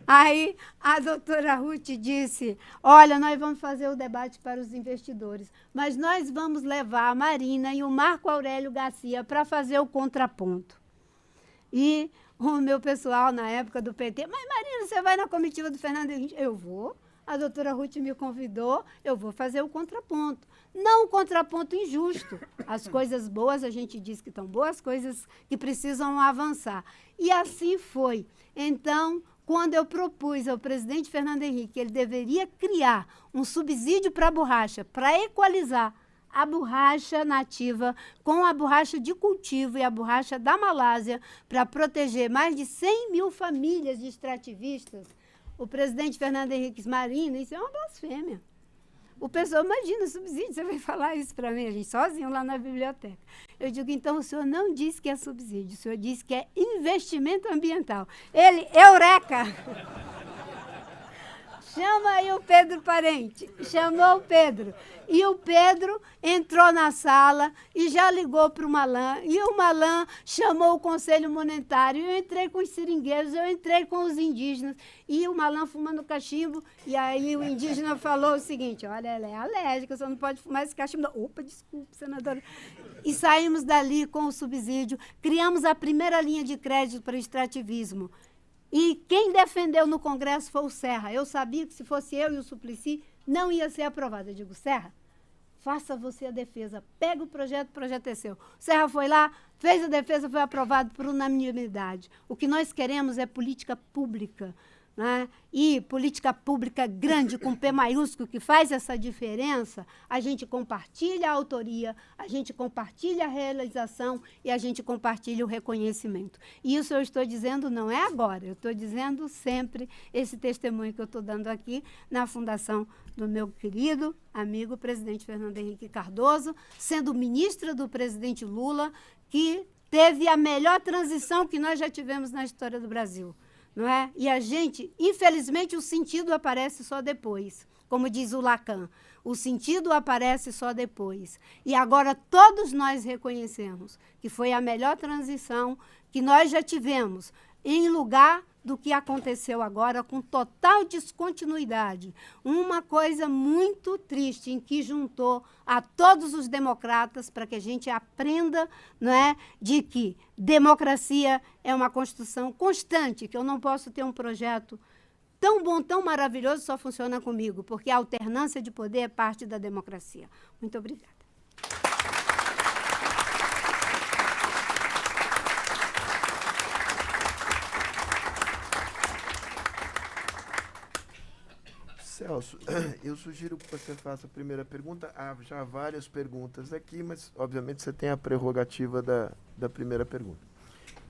Speaker 3: Aí a doutora Ruth disse, olha, nós vamos fazer o debate para os investidores, mas nós vamos levar a Marina e o Marco Aurélio Garcia para fazer o contraponto. E o meu pessoal, na época do PT, mas Marina, você vai na comitiva do Fernando Henrique? Eu vou. A doutora Ruth me convidou, eu vou fazer o contraponto. Não o contraponto injusto. As coisas boas, a gente diz que estão boas, coisas que precisam avançar. E assim foi. Então, quando eu propus ao presidente Fernando Henrique que ele deveria criar um subsídio para a borracha, para equalizar a borracha nativa com a borracha de cultivo e a borracha da Malásia para proteger mais de 100 mil famílias de extrativistas, o presidente Fernando Henrique Marina, isso é uma blasfêmia. O pessoal, imagina, subsídio, você vai falar isso para mim, a gente sozinho lá na biblioteca. Eu digo, então, o senhor não disse que é subsídio, o senhor disse que é investimento ambiental. Ele, eureka! chama aí o Pedro Parente. Chamou o Pedro. E o Pedro entrou na sala e já ligou para o Malan. E o Malan chamou o Conselho Monetário. Eu entrei com os seringueiros, eu entrei com os indígenas. E o Malan fumando cachimbo. E aí o indígena falou o seguinte, olha, ela é alérgica, você não pode fumar esse cachimbo. Não. Opa, desculpe, senadora. E saímos dali com o subsídio. Criamos a primeira linha de crédito para extrativismo. E quem defendeu no Congresso foi o Serra. Eu sabia que se fosse eu e o Suplicy, não ia ser aprovado. Eu digo, Serra, faça você a defesa. Pega o projeto é seu. O Serra foi lá, fez a defesa, foi aprovado por unanimidade. O que nós queremos é política pública, né? E política pública grande, com P maiúsculo, que faz essa diferença. A gente compartilha a autoria, a gente compartilha a realização e a gente compartilha o reconhecimento. E isso eu estou dizendo não é agora, eu estou dizendo sempre esse testemunho que eu estou dando aqui na fundação do meu querido amigo presidente Fernando Henrique Cardoso, sendo ministra do presidente Lula, que teve a melhor transição que nós já tivemos na história do Brasil. Não é? E a gente, infelizmente, o sentido aparece só depois, como diz o Lacan. O sentido aparece só depois. E agora todos nós reconhecemos que foi a melhor transição que nós já tivemos, em lugar do que aconteceu agora com total descontinuidade. Uma coisa muito triste em que juntou a todos os democratas para que a gente aprenda, não é, de que democracia é uma construção constante, que eu não posso ter um projeto tão bom, tão maravilhoso, só funciona comigo, porque a alternância de poder é parte da democracia. Muito obrigada.
Speaker 4: Celso, eu sugiro que você faça a primeira pergunta. Há já várias perguntas aqui, mas, obviamente, você tem a prerrogativa da primeira pergunta.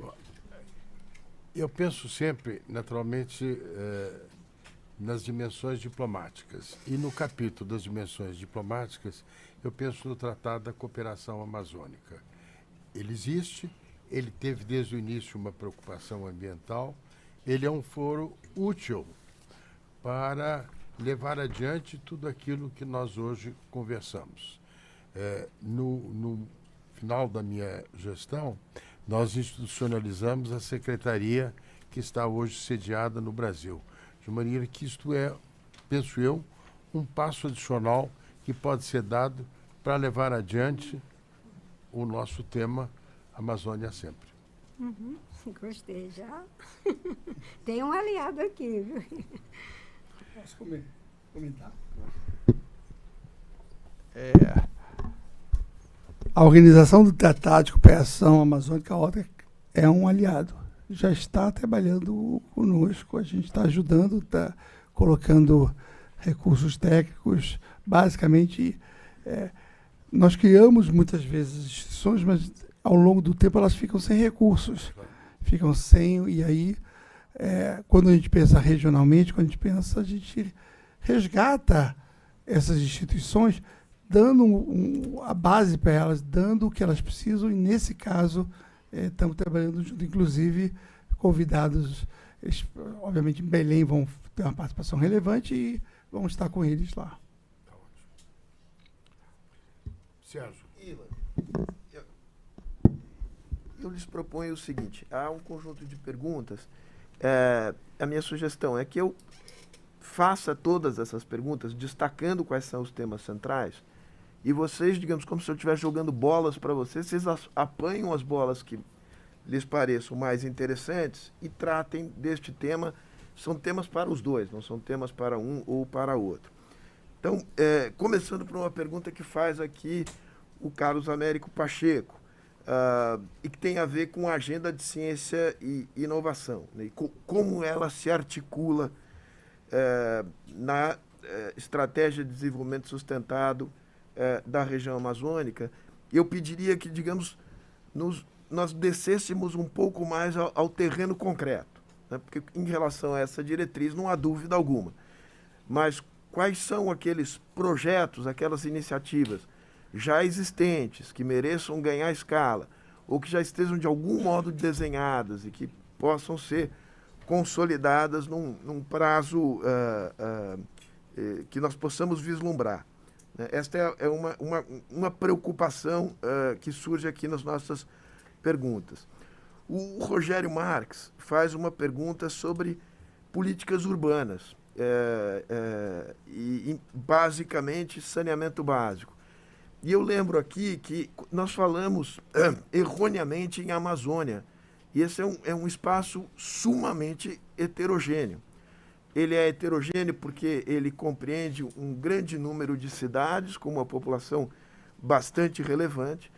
Speaker 1: Bom, eu penso sempre, naturalmente, nas dimensões diplomáticas. E no capítulo das dimensões diplomáticas, eu penso no Tratado da Cooperação Amazônica. Ele existe, ele teve desde o início uma preocupação ambiental, ele é um foro útil para levar adiante tudo aquilo que nós hoje conversamos. No final da minha gestão, nós institucionalizamos a secretaria que está hoje sediada no Brasil, de maneira que isto é, penso eu, um passo adicional que pode ser dado para levar adiante o nosso tema Amazônia Sempre.
Speaker 3: Uhum, gostei já. Tem um aliado aqui, viu?
Speaker 2: Posso comentar? A Organização do Tratado de Cooperação Amazônica é um aliado. Já está trabalhando conosco, a gente está ajudando, está colocando recursos técnicos. Basicamente, nós criamos muitas vezes instituições, mas ao longo do tempo elas ficam sem recursos. Ficam sem, e aí, quando a gente pensa regionalmente, a gente resgata essas instituições, dando a base para elas, dando o que elas precisam, e nesse caso estamos trabalhando junto, inclusive convidados, eles, obviamente em Belém vão ter uma participação relevante e vamos estar com eles lá.
Speaker 1: Tá ótimo. Sérgio.
Speaker 4: Ilan, eu lhes proponho o seguinte, há um conjunto de perguntas, a minha sugestão é que eu faça todas essas perguntas, destacando quais são os temas centrais, e vocês, digamos, como se eu estivesse jogando bolas para vocês, vocês apanham as bolas que lhes pareçam mais interessantes e tratem deste tema. São temas para os dois, não são temas para um ou para outro. Então, começando por uma pergunta que faz aqui o Carlos Américo Pacheco, e que tem a ver com a agenda de ciência e inovação, né, e como ela se articula na estratégia de desenvolvimento sustentado da região amazônica. Eu pediria que, digamos, nós descêssemos um pouco mais ao terreno concreto, né, porque em relação a essa diretriz não há dúvida alguma. Mas quais são aqueles projetos, aquelas iniciativas já existentes, que mereçam ganhar escala, ou que já estejam de algum modo desenhadas e que possam ser consolidadas num prazo que nós possamos vislumbrar. Esta é uma preocupação que surge aqui nas nossas perguntas. O Rogério Marques faz uma pergunta sobre políticas urbanas e basicamente, saneamento básico. E eu lembro aqui que nós falamos erroneamente em Amazônia, e esse é um espaço sumamente heterogêneo. Ele é heterogêneo porque ele compreende um grande número de cidades, com uma população bastante relevante.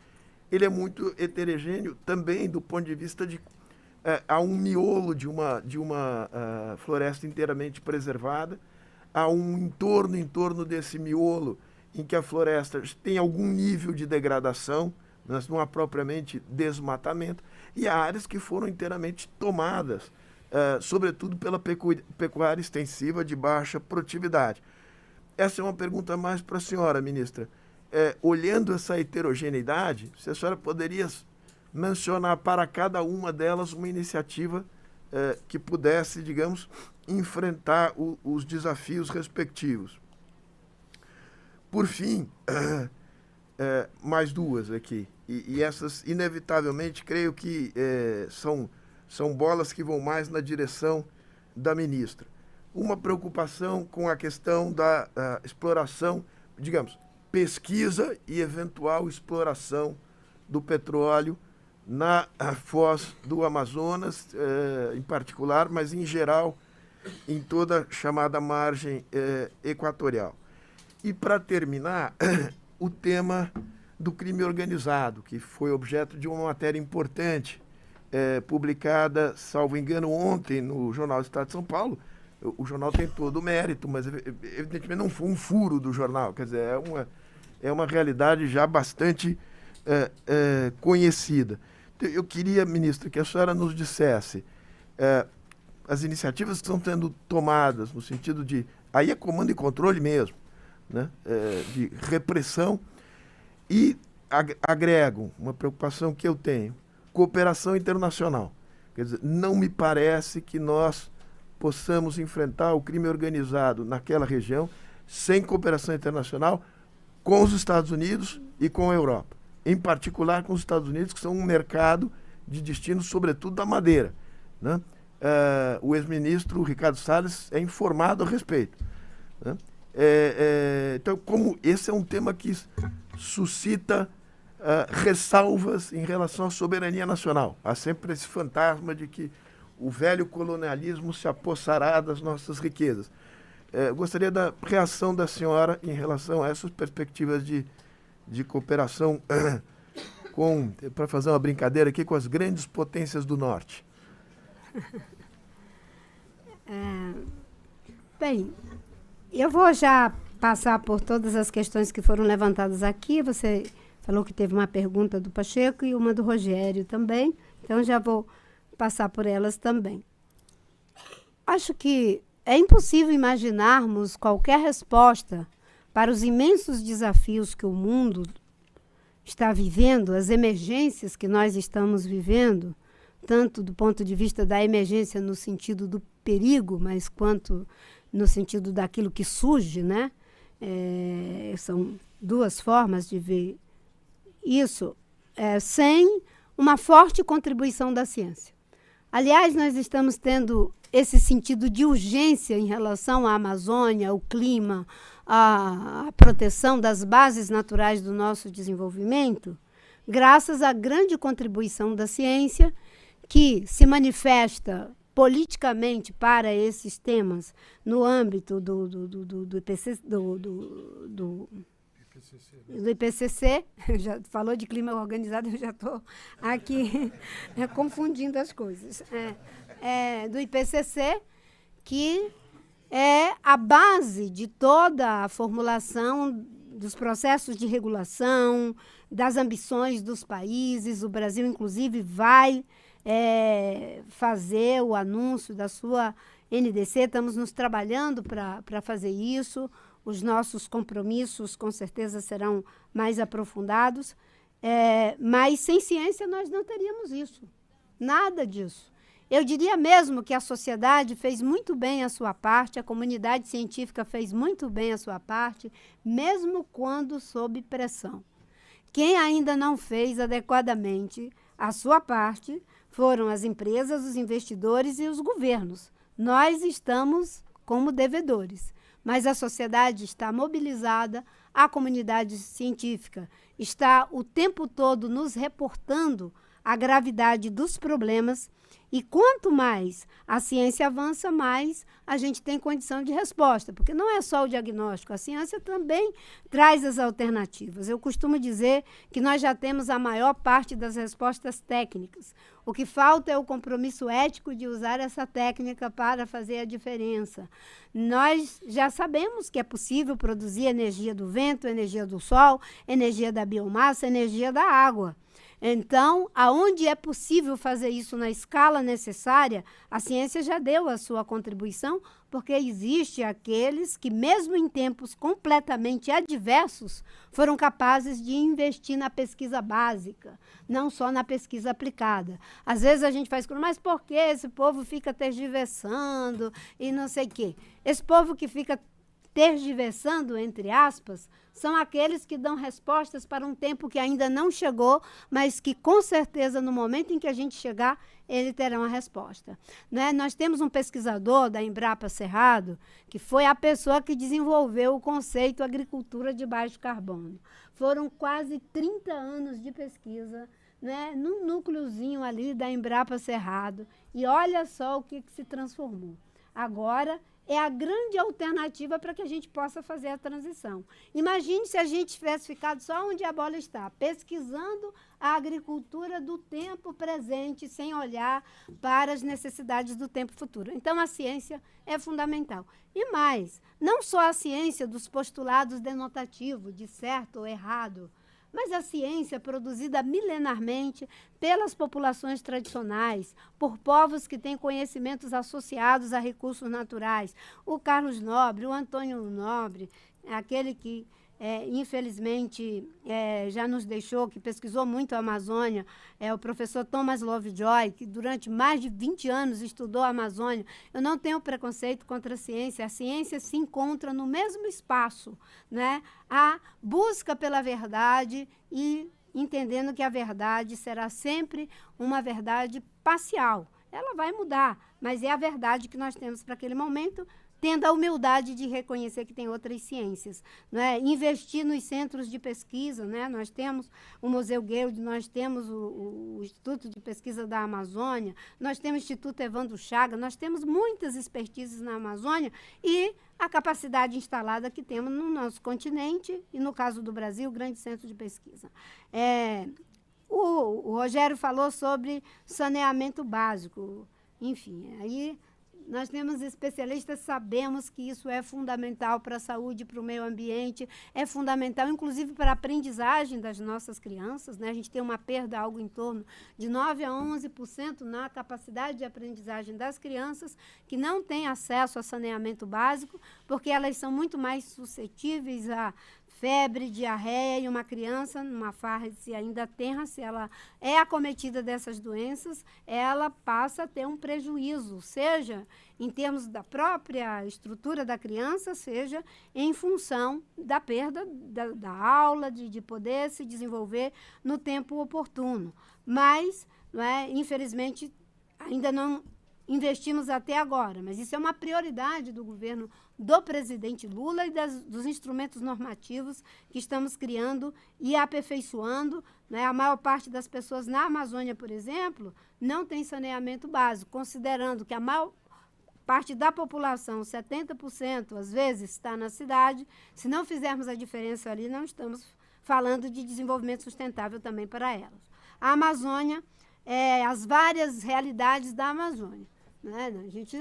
Speaker 4: Ele é muito heterogêneo também do ponto de vista de há um miolo de uma floresta inteiramente preservada, há um entorno em torno desse miolo em que a floresta tem algum nível de degradação, mas não há propriamente desmatamento, e há áreas que foram inteiramente tomadas, sobretudo pela pecuária extensiva de baixa produtividade. Essa é uma pergunta mais para a senhora, ministra. Olhando essa heterogeneidade, se a senhora poderia mencionar para cada uma delas uma iniciativa que pudesse, digamos, enfrentar os desafios respectivos. Por fim, mais duas aqui, e essas, inevitavelmente, creio que são bolas que vão mais na direção da ministra. Uma preocupação com a questão da exploração, digamos, pesquisa e eventual exploração do petróleo na foz do Amazonas, em particular, mas em geral, em toda a chamada margem equatorial. E, para terminar, o tema do crime organizado, que foi objeto de uma matéria importante, publicada, salvo engano, ontem no Jornal do Estado de São Paulo. O jornal tem todo o mérito, mas, evidentemente, não foi um furo do jornal. Quer dizer, é uma realidade já bastante conhecida. Então, eu queria, ministra, que a senhora nos dissesse as iniciativas que estão sendo tomadas no sentido de... Aí é comando e controle mesmo, né? De repressão, e agrego uma preocupação que eu tenho, cooperação internacional. Quer dizer, não me parece que nós possamos enfrentar o crime organizado naquela região sem cooperação internacional com os Estados Unidos e com a Europa. Em particular com os Estados Unidos, que são um mercado de destino, sobretudo, da madeira, né? O ex-ministro Ricardo Salles é informado a respeito, né? Então, como esse é um tema que suscita ressalvas em relação à soberania nacional. Há sempre esse fantasma de que o velho colonialismo se apossará das nossas riquezas. Gostaria da reação da senhora em relação a essas perspectivas de cooperação para fazer uma brincadeira aqui, com as grandes potências do Norte.
Speaker 3: Bem, eu vou já passar por todas as questões que foram levantadas aqui. Você falou que teve uma pergunta do Pacheco e uma do Rogério também, então já vou passar por elas também. Acho que é impossível imaginarmos qualquer resposta para os imensos desafios que o mundo está vivendo, as emergências que nós estamos vivendo, tanto do ponto de vista da emergência no sentido do perigo, mas quanto no sentido daquilo que surge, né? São duas formas de ver isso, sem uma forte contribuição da ciência. Aliás, nós estamos tendo esse sentido de urgência em relação à Amazônia, ao clima, à proteção das bases naturais do nosso desenvolvimento, graças à grande contribuição da ciência, que se manifesta politicamente para esses temas no âmbito do IPCC. Já falou de clima organizado, eu já estou aqui confundindo as coisas. Do IPCC, que é a base de toda a formulação dos processos de regulação, das ambições dos países. O Brasil, inclusive, vai fazer o anúncio da sua NDC. Estamos nos trabalhando para fazer isso. Os nossos compromissos, com certeza, serão mais aprofundados. Mas, sem ciência, nós não teríamos isso. Nada disso. Eu diria mesmo que a sociedade fez muito bem a sua parte, a comunidade científica fez muito bem a sua parte, mesmo quando sob pressão. Quem ainda não fez adequadamente a sua parte foram as empresas, os investidores e os governos. Nós estamos como devedores, mas a sociedade está mobilizada, a comunidade científica está o tempo todo nos reportando a gravidade dos problemas, e quanto mais a ciência avança, mais a gente tem condição de resposta, porque não é só o diagnóstico, a ciência também traz as alternativas. Eu costumo dizer que nós já temos a maior parte das respostas técnicas. O que falta é o compromisso ético de usar essa técnica para fazer a diferença. Nós já sabemos que é possível produzir energia do vento, energia do sol, energia da biomassa, energia da água. Então, aonde é possível fazer isso na escala necessária, a ciência já deu a sua contribuição, porque existe aqueles que, mesmo em tempos completamente adversos, foram capazes de investir na pesquisa básica, não só na pesquisa aplicada. Às vezes a gente faz, mas por que esse povo fica tergiversando e não sei o quê? Esse povo que fica tergiversando, entre aspas, são aqueles que dão respostas para um tempo que ainda não chegou, mas que, com certeza, no momento em que a gente chegar, ele terá uma resposta. Né? Nós temos um pesquisador da Embrapa Cerrado, que foi a pessoa que desenvolveu o conceito agricultura de baixo carbono. Foram quase 30 anos de pesquisa, né, num núcleozinho ali da Embrapa Cerrado, e olha só o que se transformou. Agora, é a grande alternativa para que a gente possa fazer a transição. Imagine se a gente tivesse ficado só onde a bola está, pesquisando a agricultura do tempo presente, sem olhar para as necessidades do tempo futuro. Então, a ciência é fundamental. E mais, não só a ciência dos postulados denotativos, de certo ou errado, mas a ciência produzida milenarmente pelas populações tradicionais, por povos que têm conhecimentos associados a recursos naturais. O Carlos Nobre, o Antônio Nobre, aquele que, infelizmente, já nos deixou, que pesquisou muito a Amazônia, o professor Thomas Lovejoy, que durante mais de 20 anos estudou a Amazônia. Eu não tenho preconceito contra a ciência se encontra no mesmo espaço, né? A busca pela verdade e entendendo que a verdade será sempre uma verdade parcial. Ela vai mudar, mas é a verdade que nós temos para aquele momento, tendo a humildade de reconhecer que tem outras ciências. Né? Investir nos centros de pesquisa, né? Nós temos o Museu Guild, nós temos o Instituto de Pesquisa da Amazônia, nós temos o Instituto Evandro Chaga, nós temos muitas expertises na Amazônia e a capacidade instalada que temos no nosso continente e, no caso do Brasil, o grande centro de pesquisa. O Rogério falou sobre saneamento básico, enfim, aí nós temos especialistas, sabemos que isso é fundamental para a saúde, para o meio ambiente, é fundamental, inclusive, para a aprendizagem das nossas crianças. Né? A gente tem uma perda, algo em torno de 9% a 11% na capacidade de aprendizagem das crianças que não têm acesso a saneamento básico, porque elas são muito mais suscetíveis a febre, diarreia, e uma criança, numa fase ainda tenra, se ela é acometida dessas doenças, ela passa a ter um prejuízo, seja em termos da própria estrutura da criança, seja em função da perda da aula, de poder se desenvolver no tempo oportuno. Mas, infelizmente, ainda não investimos até agora, mas isso é uma prioridade do governo do presidente Lula e dos instrumentos normativos que estamos criando e aperfeiçoando. Né? A maior parte das pessoas na Amazônia, por exemplo, não tem saneamento básico, considerando que a maior parte da população, 70%, às vezes, está na cidade. Se não fizermos a diferença ali, não estamos falando de desenvolvimento sustentável também para elas. A Amazônia, as várias realidades da Amazônia. Né? A gente,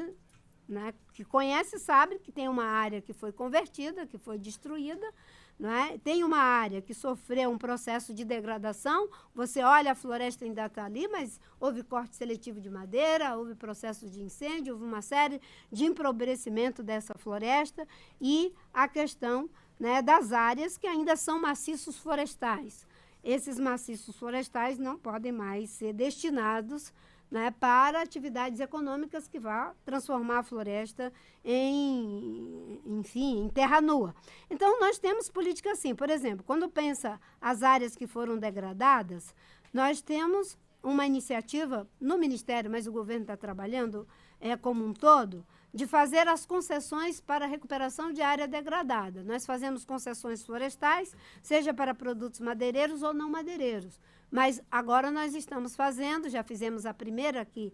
Speaker 3: né, que conhece sabe que tem uma área que foi convertida, que foi destruída, né? Tem uma área que sofreu um processo de degradação. Você olha, a floresta ainda está ali, mas houve corte seletivo de madeira, houve processo de incêndio, houve uma série de empobrecimento dessa floresta e a questão, né, das áreas que ainda são maciços florestais. esses maciços florestais não podem mais ser destinados, né, para atividades econômicas que vá transformar a floresta em terra nua. Então, nós temos política assim. Por exemplo, quando pensa as áreas que foram degradadas, nós temos uma iniciativa no Ministério, mas o governo está trabalhando como um todo, de fazer as concessões para a recuperação de área degradada. Nós fazemos concessões florestais, seja para produtos madeireiros ou não madeireiros. Mas agora nós estamos fazendo, já fizemos a primeira aqui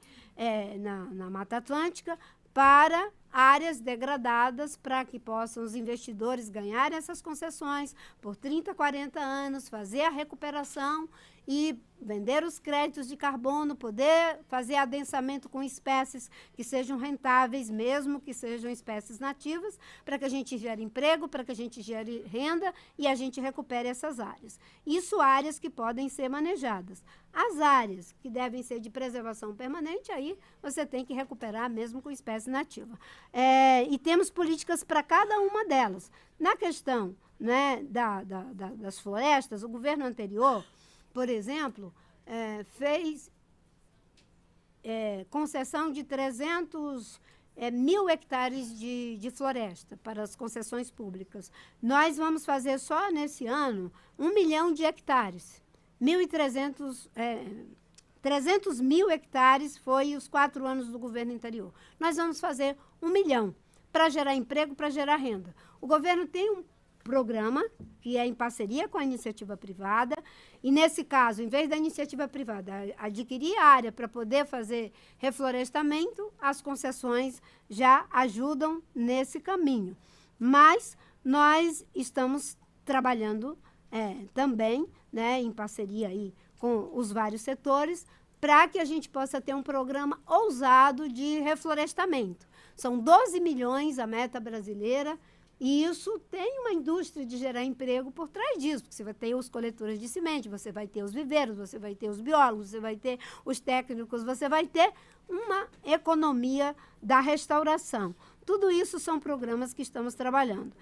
Speaker 3: na Mata Atlântica, para áreas degradadas, para que possam os investidores ganharem essas concessões por 30, 40 anos, fazer a recuperação e vender os créditos de carbono, poder fazer adensamento com espécies que sejam rentáveis, mesmo que sejam espécies nativas, para que a gente gere emprego, para que a gente gere renda e a gente recupere essas áreas. Isso áreas que podem ser manejadas. As áreas que devem ser de preservação permanente, aí você tem que recuperar mesmo com espécie nativa. E temos políticas para cada uma delas. Na questão, né, das florestas, o governo anterior, por exemplo, fez concessão de 300 mil hectares de floresta para as concessões públicas. Nós vamos fazer só nesse ano 1 milhão de hectares. 300 mil hectares foi os 4 anos do governo anterior. Nós vamos fazer 1 milhão para gerar emprego, para gerar renda. O governo tem um programa que é em parceria com a iniciativa privada, e nesse caso, em vez da iniciativa privada adquirir área para poder fazer reflorestamento, as concessões já ajudam nesse caminho. Mas nós estamos trabalhando também, né, em parceria aí com os vários setores, para que a gente possa ter um programa ousado de reflorestamento. São 12 milhões a meta brasileira, e isso tem uma indústria de gerar emprego por trás disso, porque você vai ter os coletores de semente, você vai ter os viveiros, você vai ter os biólogos, você vai ter os técnicos, você vai ter uma economia da restauração. Tudo isso são programas que estamos trabalhando.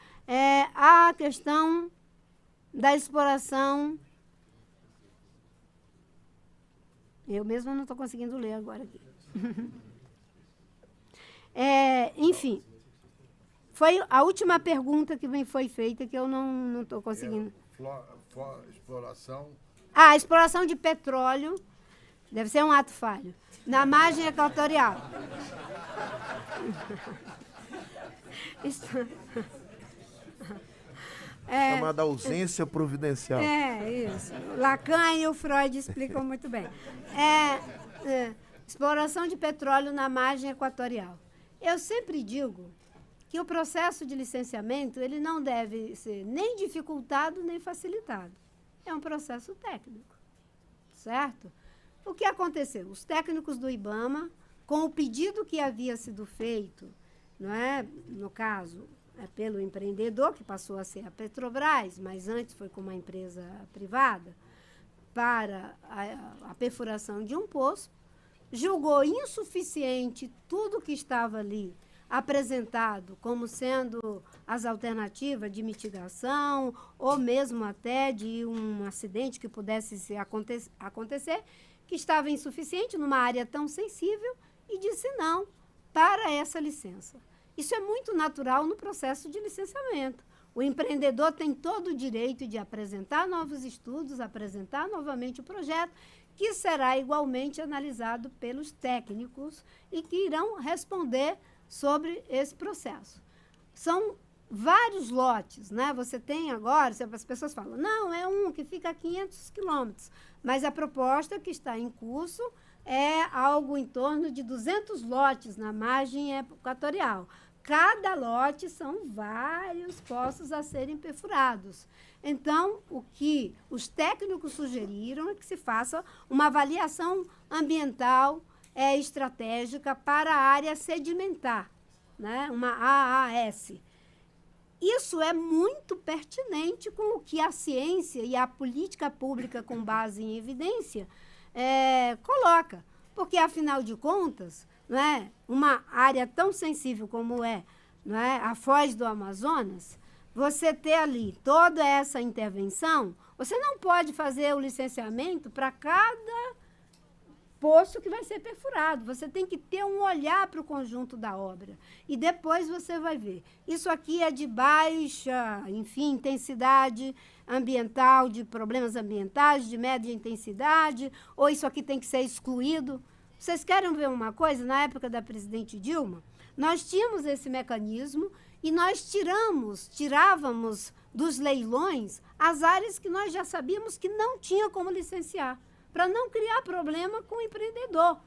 Speaker 3: A questão da exploração... Eu mesma não estou conseguindo ler agora aqui. Enfim... Foi a última pergunta que me foi feita, que eu não estou conseguindo.
Speaker 1: Exploração.
Speaker 3: A exploração de petróleo deve ser um ato falho. Na margem equatorial.
Speaker 4: Chamada ausência providencial.
Speaker 3: Isso. Lacan e o Freud explicam muito bem. Exploração de petróleo na margem equatorial. Eu sempre digo que o processo de licenciamento ele não deve ser nem dificultado nem facilitado. É um processo técnico, certo? O que aconteceu? Os técnicos do IBAMA, com o pedido que havia sido feito, não é? No caso, pelo empreendedor, que passou a ser a Petrobras, mas antes foi com uma empresa privada, para a perfuração de um poço, julgou insuficiente tudo que estava ali apresentado como sendo as alternativas de mitigação ou mesmo até de um acidente que pudesse acontecer, que estava insuficiente numa área tão sensível e disse não para essa licença. Isso é muito natural no processo de licenciamento. O empreendedor tem todo o direito de apresentar novos estudos, apresentar novamente o projeto, que será igualmente analisado pelos técnicos e que irão responder sobre esse processo. São vários lotes, né? Você tem agora, as pessoas falam, não, é um que fica a 500 quilômetros, mas a proposta que está em curso é algo em torno de 200 lotes na margem equatorial. Cada lote são vários poços a serem perfurados. Então, o que os técnicos sugeriram é que se faça uma avaliação ambiental estratégica para a área sedimentar, né? Uma AAS. Isso é muito pertinente com o que a ciência e a política pública com base em evidência coloca. Porque, afinal de contas, né, uma área tão sensível como não é, a Foz do Amazonas, você ter ali toda essa intervenção, você não pode fazer o licenciamento para cada poço que vai ser perfurado. Você tem que ter um olhar para o conjunto da obra. E depois você vai ver. Isso aqui é de baixa, enfim, intensidade ambiental, de problemas ambientais, de média intensidade, ou isso aqui tem que ser excluído. Vocês querem ver uma coisa? Na época da presidente Dilma, nós tínhamos esse mecanismo e nós tirávamos dos leilões as áreas que nós já sabíamos que não tinha como licenciar, para não criar problema com o empreendedor.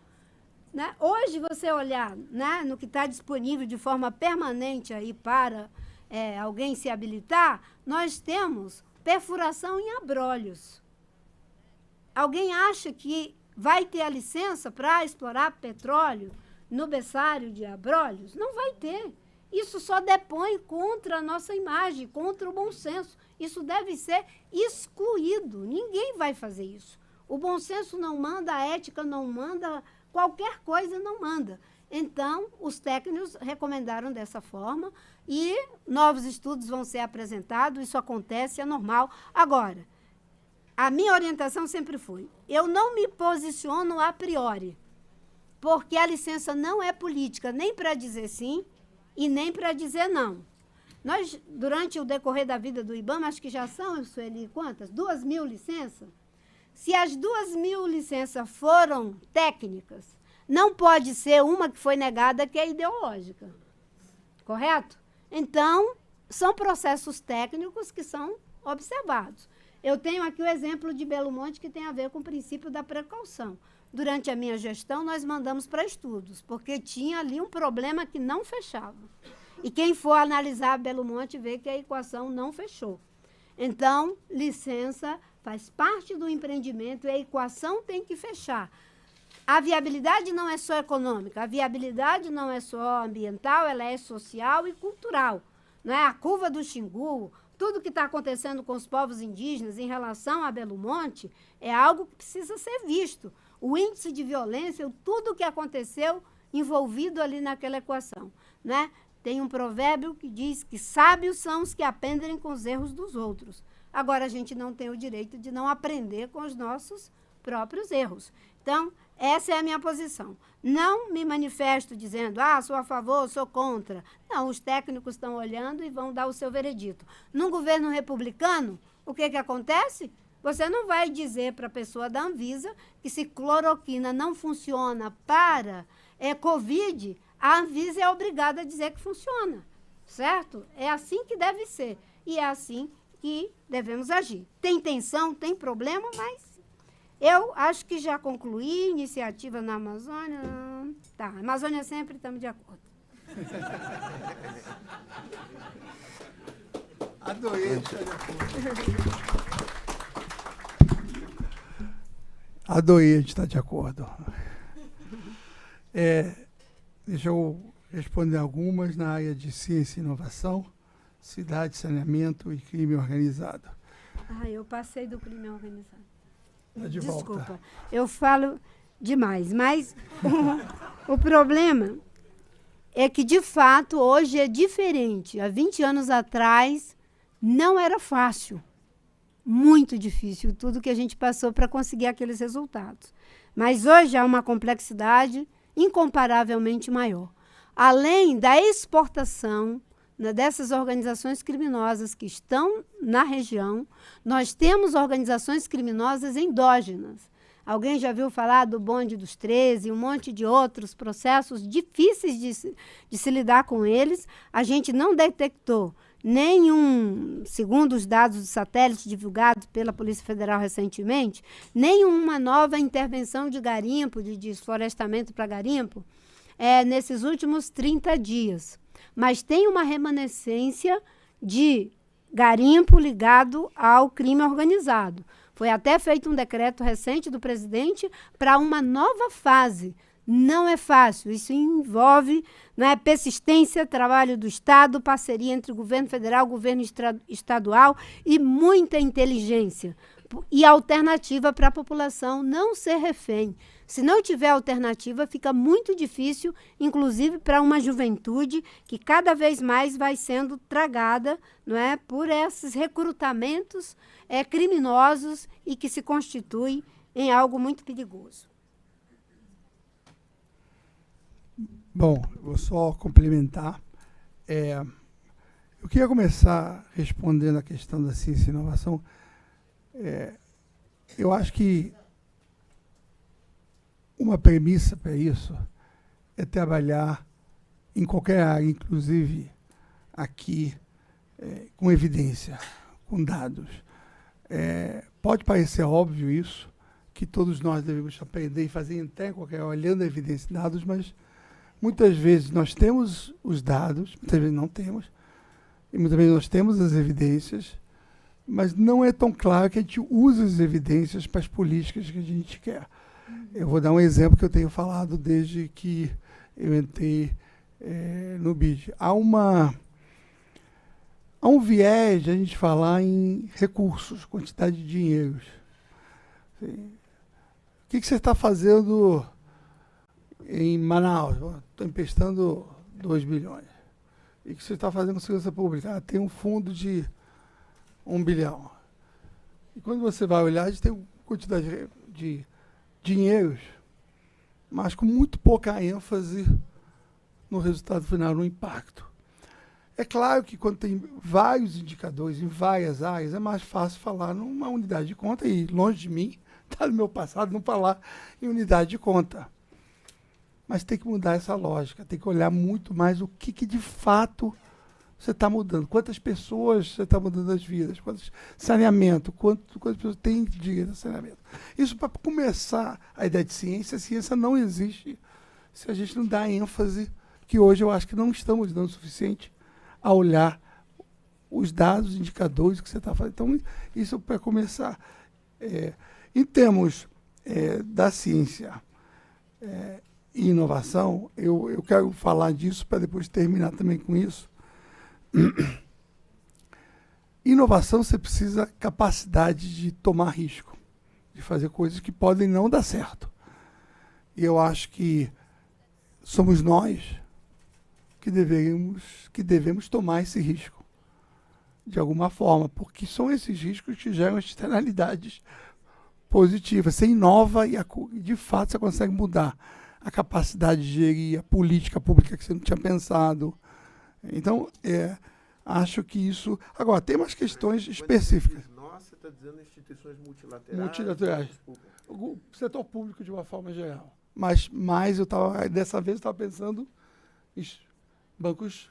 Speaker 3: Né? Hoje, você olhar, né, no que está disponível de forma permanente aí para alguém se habilitar, nós temos perfuração em abrolhos. Alguém acha que vai ter a licença para explorar petróleo no berçário de abrolhos? Não vai ter. Isso só depõe contra a nossa imagem, contra o bom senso. Isso deve ser excluído. Ninguém vai fazer isso. O bom senso não manda, a ética não manda, qualquer coisa não manda. Então, os técnicos recomendaram dessa forma e novos estudos vão ser apresentados, isso acontece, é normal. Agora, a minha orientação sempre foi, eu não me posiciono a priori, porque a licença não é política, nem para dizer sim e nem para dizer não. Nós, durante o decorrer da vida do IBAMA, acho que já são, Sueli, quantas? 2.000 licenças? Se as 2.000 licenças foram técnicas, não pode ser uma que foi negada que é ideológica. Correto? Então, são processos técnicos que são observados. Eu tenho aqui o exemplo de Belo Monte, que tem a ver com o princípio da precaução. Durante a minha gestão, nós mandamos para estudos, porque tinha ali um problema que não fechava. E quem for analisar Belo Monte vê que a equação não fechou. Então, licença faz parte do empreendimento e a equação tem que fechar. A viabilidade não é só econômica, a viabilidade não é só ambiental, ela é social e cultural. Né? A curva do Xingu, tudo que está acontecendo com os povos indígenas em relação a Belo Monte é algo que precisa ser visto. O índice de violência, tudo o que aconteceu envolvido ali naquela equação. Né? Tem um provérbio que diz que sábios são os que aprendem com os erros dos outros. Agora, a gente não tem o direito de não aprender com os nossos próprios erros. Então, essa é a minha posição. Não me manifesto dizendo, sou a favor, sou contra. Não, os técnicos estão olhando e vão dar o seu veredito. Num governo republicano, o que acontece? Você não vai dizer para a pessoa da Anvisa que se cloroquina não funciona para Covid, a Anvisa é obrigada a dizer que funciona, certo? É assim que deve ser. E é assim que devemos agir. Tem tensão, tem problema, mas eu acho que já concluí iniciativa na Amazônia. Tá, Amazônia sempre estamos de acordo.
Speaker 2: Adorei. Adorei, a gente está de acordo. Deixa eu responder algumas na área de ciência e inovação, cidade, saneamento e crime organizado.
Speaker 3: Eu passei do crime organizado.
Speaker 2: Desculpa,
Speaker 3: volta. Eu falo demais, mas o problema é que, de fato, hoje é diferente. Há 20 anos atrás, não era fácil. Muito difícil tudo que a gente passou para conseguir aqueles resultados. Mas hoje há uma complexidade incomparavelmente maior. Além da exportação dessas organizações criminosas que estão na região, nós temos organizações criminosas endógenas. Alguém já viu falar do bonde dos 13, um monte de outros processos difíceis de se lidar com eles. A gente não detectou nenhum, segundo os dados do satélite divulgados pela Polícia Federal recentemente, nenhuma nova intervenção de garimpo, de desflorestamento para garimpo, nesses últimos 30 dias. Mas tem uma remanescência de garimpo ligado ao crime organizado. Foi até feito um decreto recente do presidente para uma nova fase. Não é fácil, isso envolve persistência, trabalho do Estado, parceria entre o governo federal, o governo estadual e muita inteligência. e alternativa para a população não ser refém. Se não tiver alternativa, fica muito difícil, inclusive para uma juventude que cada vez mais vai sendo tragada, não é, por esses recrutamentos criminosos e que se constitui em algo muito perigoso.
Speaker 2: Bom, vou só complementar. Eu queria começar respondendo a questão da ciência e inovação. Eu acho que uma premissa para isso é trabalhar em qualquer área, inclusive aqui, com evidência, com dados. Pode parecer óbvio isso, que todos nós devemos aprender e fazer até qualquer olhando a evidência e dados, mas muitas vezes nós temos os dados, muitas vezes não temos, e muitas vezes nós temos as evidências, mas não é tão claro que a gente usa as evidências para as políticas que a gente quer. Eu vou dar um exemplo que eu tenho falado desde que eu entrei no BID. Há um viés de a gente falar em recursos, quantidade de dinheiros. Assim, o que você está fazendo em Manaus? Estou emprestando 2 bilhões. E o que você está fazendo com segurança pública? Tem um fundo de 1 bilhão. E quando você vai olhar, a gente tem uma quantidade de dinheiros, mas com muito pouca ênfase no resultado final, no impacto. É claro que quando tem vários indicadores em várias áreas, é mais fácil falar numa unidade de conta, e longe de mim, está no meu passado, não falar em unidade de conta. Mas tem que mudar essa lógica, tem que olhar muito mais o que de fato você está mudando. Quantas pessoas você está mudando as vidas, quantos saneamento, quantas pessoas têm direito a saneamento. Isso, para começar a ideia de ciência, a ciência não existe se a gente não dá ênfase, que hoje eu acho que não estamos dando o suficiente a olhar os dados, os indicadores que você está fazendo. Então, isso para começar. Em termos da ciência e inovação, eu quero falar disso para depois terminar também com isso. Inovação, você precisa capacidade de tomar risco, de fazer coisas que podem não dar certo. E eu acho que somos nós que devemos tomar esse risco, de alguma forma, porque são esses riscos que geram externalidades positivas. Você inova e, de fato, você consegue mudar a capacidade de gerir a política pública que você não tinha pensado. Então, acho que isso... Agora, tem umas questões específicas.
Speaker 4: Nossa, você está dizendo instituições multilaterais.
Speaker 2: Multilaterais. O setor público, de uma forma geral. Mas dessa vez, eu estava pensando em bancos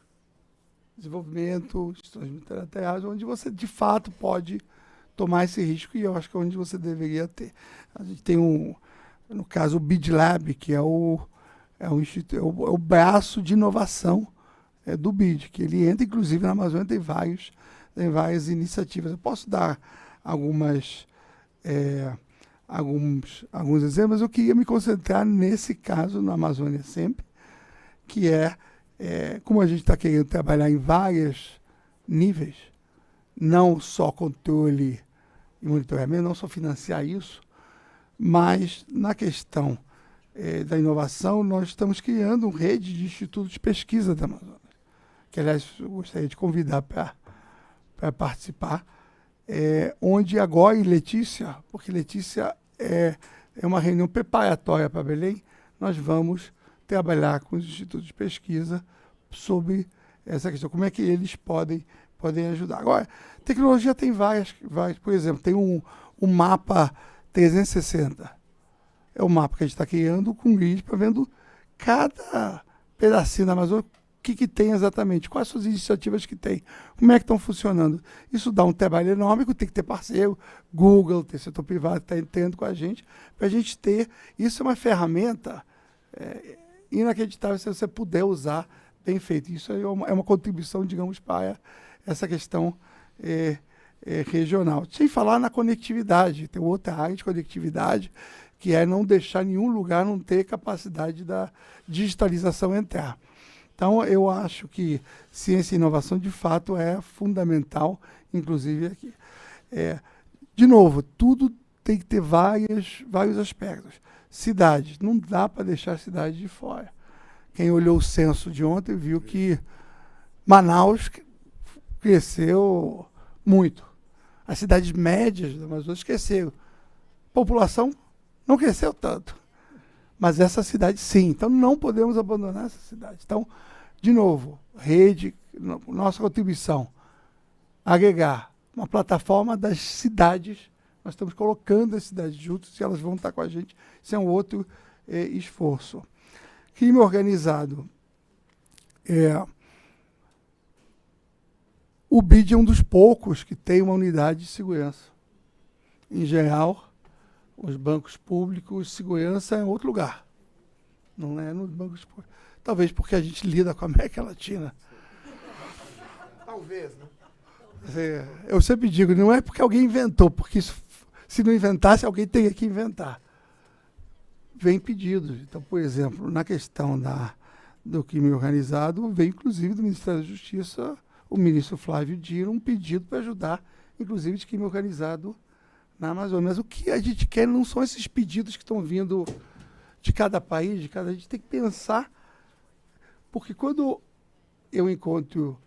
Speaker 2: de desenvolvimento, instituições multilaterais, onde você, de fato, pode tomar esse risco, e eu acho que é onde você deveria ter. A gente tem no caso, o BID Lab, que é o braço de inovação do BID, que ele entra, inclusive, na Amazônia, tem várias iniciativas. Eu posso dar alguns exemplos, mas eu queria me concentrar nesse caso, na Amazônia sempre, que como a gente está querendo trabalhar em vários níveis, não só controle e monitoramento, não só financiar isso, mas na questão da inovação, nós estamos criando uma rede de institutos de pesquisa da Amazônia, que, aliás, eu gostaria de convidar para participar, onde agora em Letícia, porque Letícia é uma reunião preparatória para Belém, nós vamos trabalhar com os institutos de pesquisa sobre essa questão, como é que eles podem ajudar. Agora, tecnologia tem várias, por exemplo, tem um mapa 360. É um mapa que a gente está criando com grid para vendo cada pedacinho da Amazônia, o que tem exatamente, quais são as iniciativas que tem, como é que estão funcionando. Isso dá um trabalho enorme, tem que ter parceiro, Google, ter setor privado que está entrando com a gente, para a gente ter. Isso é uma ferramenta inacreditável se você puder usar bem feito. Isso é uma contribuição, digamos, para essa questão regional. Sem falar na conectividade, tem outra área de conectividade, que é não deixar nenhum lugar não ter capacidade da digitalização entrar. Então, eu acho que ciência e inovação, de fato, é fundamental, inclusive aqui. de novo, tudo tem que ter vários aspectos. Cidades, não dá para deixar a cidade de fora. Quem olhou o censo de ontem viu que Manaus cresceu muito. As cidades médias da Amazônia cresceram. A população não cresceu tanto. Mas essa cidade sim. Então não podemos abandonar essa cidade. Então, de novo, rede, nossa contribuição, agregar uma plataforma das cidades. Nós estamos colocando as cidades juntas e elas vão estar com a gente. Isso é um outro esforço. Crime organizado. O BID é um dos poucos que tem uma unidade de segurança. Em geral, os bancos públicos, segurança é em outro lugar. Não é nos bancos públicos. Talvez porque a gente lida com a América Latina.
Speaker 4: Talvez, né?
Speaker 2: Eu sempre digo, não é porque alguém inventou, porque se não inventasse, alguém teria que inventar. Vem pedidos. Então, por exemplo, na questão do crime organizado, vem inclusive do Ministério da Justiça, o ministro Flávio Dino, um pedido para ajudar, inclusive, de crime organizado na Amazônia. Mas o que a gente quer não são esses pedidos que estão vindo de cada país, a gente tem que pensar, porque quando eu encontro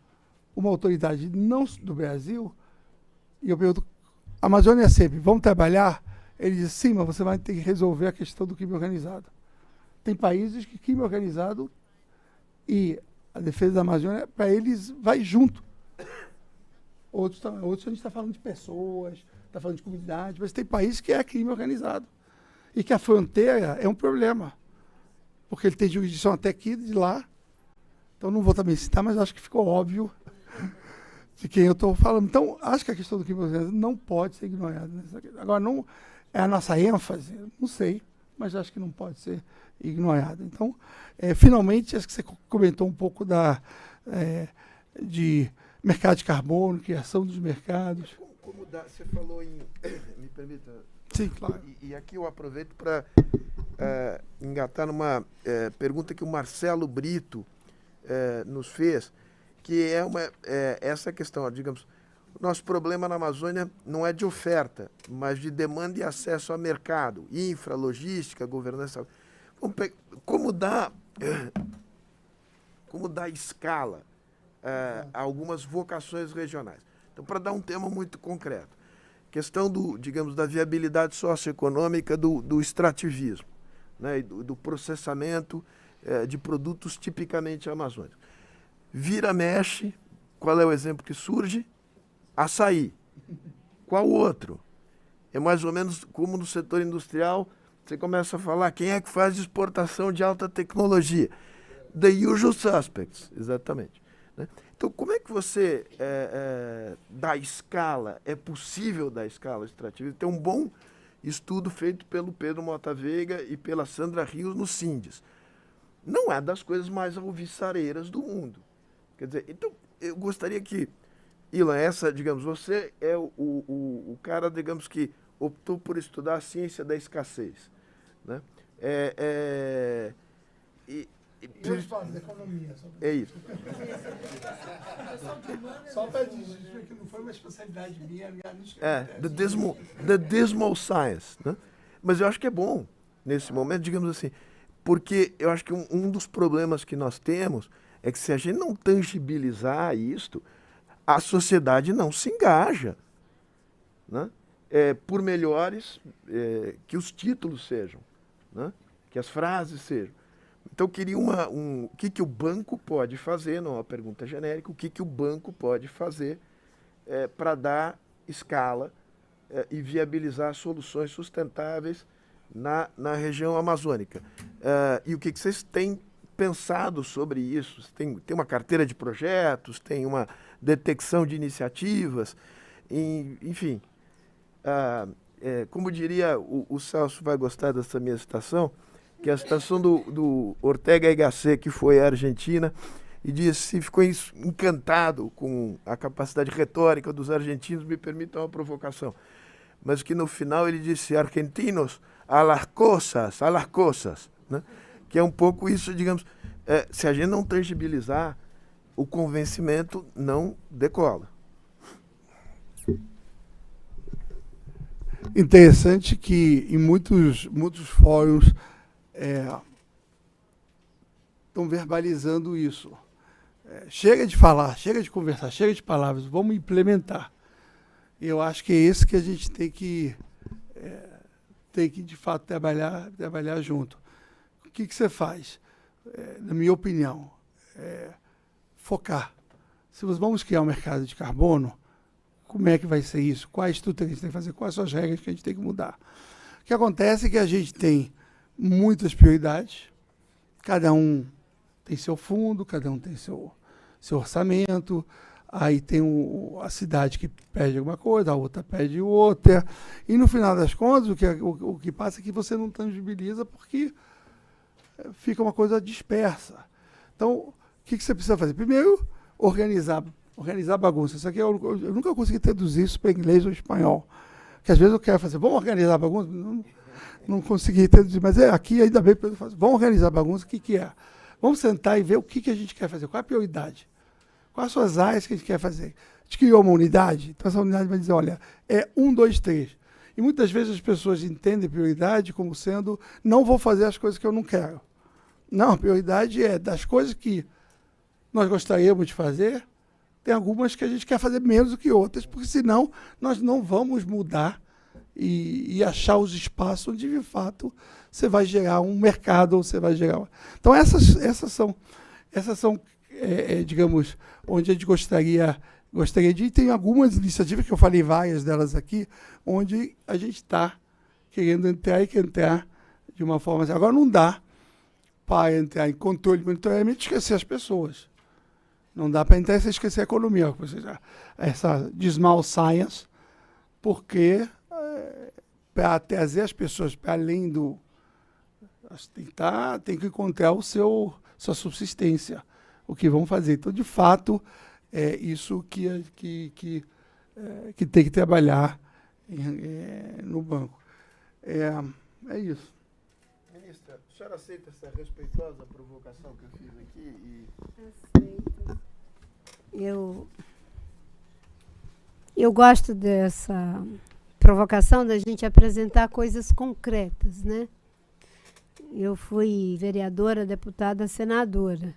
Speaker 2: uma autoridade não do Brasil, e eu pergunto, a Amazônia é sempre, vamos trabalhar? Ele diz, sim, mas você vai ter que resolver a questão do crime organizado. Tem países que crime organizado e a defesa da Amazônia, para eles, vai junto. Outros a gente está falando de pessoas, está falando de comunidade, mas tem países que é crime organizado. E que a fronteira é um problema. Porque ele tem jurisdição até aqui, de lá. Então, não vou também citar, mas acho que ficou óbvio de quem eu estou falando. Então, acho que a questão do crime organizado não pode ser ignorada. Agora, não é a nossa ênfase? Não sei, mas acho que não pode ser ignorada. Então, finalmente, acho que você comentou um pouco de mercado de carbono, criação dos mercados.
Speaker 4: Você falou em... Me permita?
Speaker 2: Sim, claro.
Speaker 4: E aqui eu aproveito para engatar numa pergunta que o Marcelo Brito nos fez, que é essa questão, digamos, o nosso problema na Amazônia não é de oferta, mas de demanda e acesso a mercado, infra, logística, governança. Como dar escala a algumas vocações regionais? Então, para dar um tema muito concreto, questão da viabilidade socioeconômica do extrativismo, né, e do processamento de produtos tipicamente amazônicos. Vira, mexe, qual é o exemplo que surge? Açaí. Qual outro? É mais ou menos como no setor industrial, você começa a falar quem é que faz exportação de alta tecnologia. The usual suspects, exatamente. Né? Então, como é que você dá escala? É possível dar escala extrativista? Tem um bom estudo feito pelo Pedro Mota Veiga e pela Sandra Rios no Sindes. Não é das coisas mais alvissareiras do mundo. Quer dizer, então, eu gostaria que, Ilan, digamos, você é o cara, digamos, que optou por estudar a ciência da escassez. Né?
Speaker 2: Eu faço economia.
Speaker 4: É isso.
Speaker 2: Só para dizer que não foi uma especialidade minha.
Speaker 4: The dismal science. Né? Mas eu acho que é bom, nesse momento, digamos assim, porque eu acho que um dos problemas que nós temos é que se a gente não tangibilizar isto, a sociedade não se engaja. Né? Por melhores que os títulos sejam, né? Que as frases sejam. Então, eu queria o que o banco pode fazer, não é uma pergunta genérica, o que o banco pode fazer para dar escala e viabilizar soluções sustentáveis na região amazônica. E o que vocês têm pensado sobre isso? Tem uma carteira de projetos, tem uma detecção de iniciativas, enfim. Como diria, o Celso vai gostar dessa minha citação, que é a citação do Ortega y Gasset, que foi à Argentina, e disse, ficou encantado com a capacidade retórica dos argentinos, me permitam uma provocação, mas que no final ele disse, argentinos, a las cosas, né? Que é um pouco isso, digamos, se a gente não tangibilizar, o convencimento não decola.
Speaker 2: interessante que em muitos fóruns estão verbalizando isso. Chega de falar, chega de conversar, chega de palavras, vamos implementar. Eu acho que é esse que a gente tem que de fato, trabalhar junto. O que você faz? Na minha opinião, focar. Se nós vamos criar um mercado de carbono, como é que vai ser isso? Qual a estrutura que a gente tem que fazer? Quais são as regras que a gente tem que mudar? O que acontece é que a gente tem muitas prioridades, cada um tem seu fundo, cada um tem seu orçamento, aí tem a cidade que pede alguma coisa, a outra pede outra, e no final das contas o que passa é que você não tangibiliza porque fica uma coisa dispersa. Então, o que você precisa fazer? Primeiro, organizar a bagunça. Isso aqui eu nunca consegui traduzir isso para inglês ou espanhol, que às vezes eu quero fazer, vamos organizar a bagunça? Não consegui traduzir, mas aqui ainda bem, vamos organizar a bagunça, o que é? Vamos sentar e ver o que a gente quer fazer, qual é a prioridade, quais são as áreas que a gente quer fazer. A gente criou uma unidade, então essa unidade vai dizer, olha, 1, 2, 3. E muitas vezes as pessoas entendem prioridade como sendo, não vou fazer as coisas que eu não quero. Não, a prioridade é das coisas que nós gostaríamos de fazer, tem algumas que a gente quer fazer menos do que outras, porque senão nós não vamos mudar e achar os espaços onde, de fato, você vai gerar um mercado, ou você vai gerar... Então, essas são digamos, onde a gente gostaria de ir. Tem algumas iniciativas, que eu falei várias delas aqui, onde a gente está querendo entrar e quer entrar de uma forma assim. Agora, não dá para entrar em controle e monitoramento e esquecer as pessoas. Não dá para entrar sem esquecer a economia, ou seja, essa small science, porque para trazer as pessoas para além do... Tem que encontrar sua subsistência, o que vão fazer. Então, de fato, é isso que tem que trabalhar no banco. É isso.
Speaker 4: Ministra, a senhora aceita essa respeitosa provocação que eu fiz aqui?
Speaker 3: Aceito. Eu gosto dessa provocação da gente apresentar coisas concretas, né? Eu fui vereadora, deputada, senadora.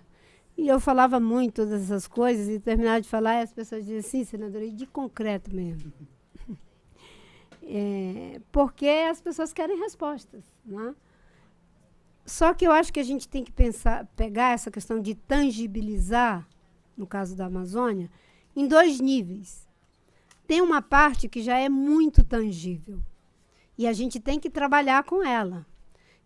Speaker 3: E eu falava muito todas essas coisas e terminava de falar e as pessoas diziam, sim, senadora, e de concreto mesmo. Porque as pessoas querem respostas, né? Só que eu acho que a gente tem que pegar essa questão de tangibilizar, no caso da Amazônia, em 2 níveis. Tem uma parte que já é muito tangível e a gente tem que trabalhar com ela,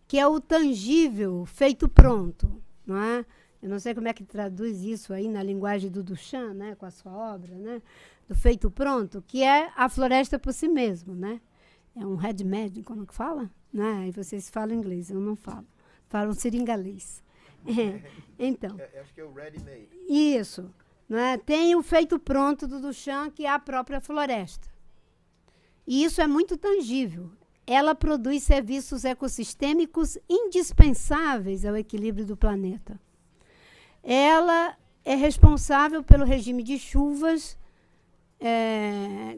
Speaker 3: que é o tangível feito pronto, não é? Eu não sei como é que traduz isso aí na linguagem do Duchamp, né, com a sua obra, né, do feito pronto, que é a floresta por si mesmo, né? É um ready-made, como que fala? Né? Aí vocês falam inglês, eu não falo. Falam seringalês. Então.
Speaker 4: Acho que é o ready-made.
Speaker 3: Isso. Né? Tem o feito pronto do Duchamp, que é a própria floresta. E isso é muito tangível. Ela produz serviços ecossistêmicos indispensáveis ao equilíbrio do planeta. Ela é responsável pelo regime de chuvas,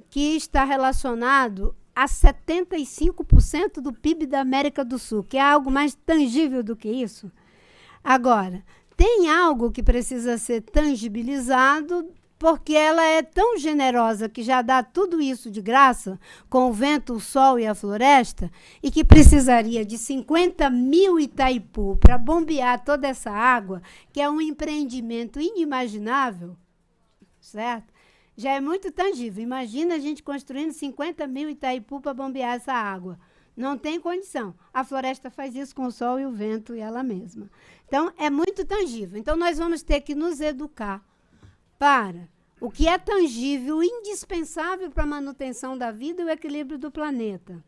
Speaker 3: que está relacionado a 75% do PIB da América do Sul, que é algo mais tangível do que isso. Agora, tem algo que precisa ser tangibilizado, porque ela é tão generosa que já dá tudo isso de graça, com o vento, o sol e a floresta, e que precisaria de 50 mil Itaipu para bombear toda essa água, que é um empreendimento inimaginável, certo? Já é muito tangível. Imagina a gente construindo 50 mil Itaipu para bombear essa água. Não tem condição. A floresta faz isso com o sol e o vento e ela mesma. Então, é muito tangível. Então, nós vamos ter que nos educar para o que é tangível, indispensável para a manutenção da vida e o equilíbrio do planeta.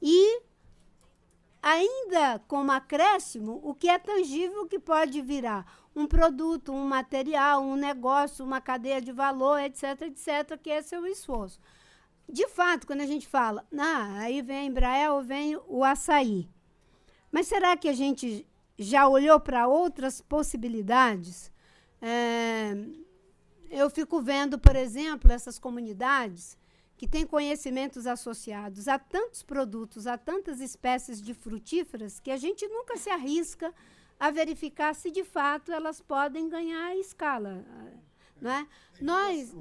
Speaker 3: E, ainda como acréscimo, o que é tangível, que pode virar um produto, um material, um negócio, uma cadeia de valor, etc., etc., que esse é o esforço. De fato, quando a gente fala, aí vem a Embraer ou vem o açaí. Mas será que a gente já olhou para outras possibilidades? Eu fico vendo, por exemplo, essas comunidades que tem conhecimentos associados a tantos produtos, a tantas espécies de frutíferas, que a gente nunca se arrisca a verificar se, de fato, elas podem ganhar escala. Não é? Nós,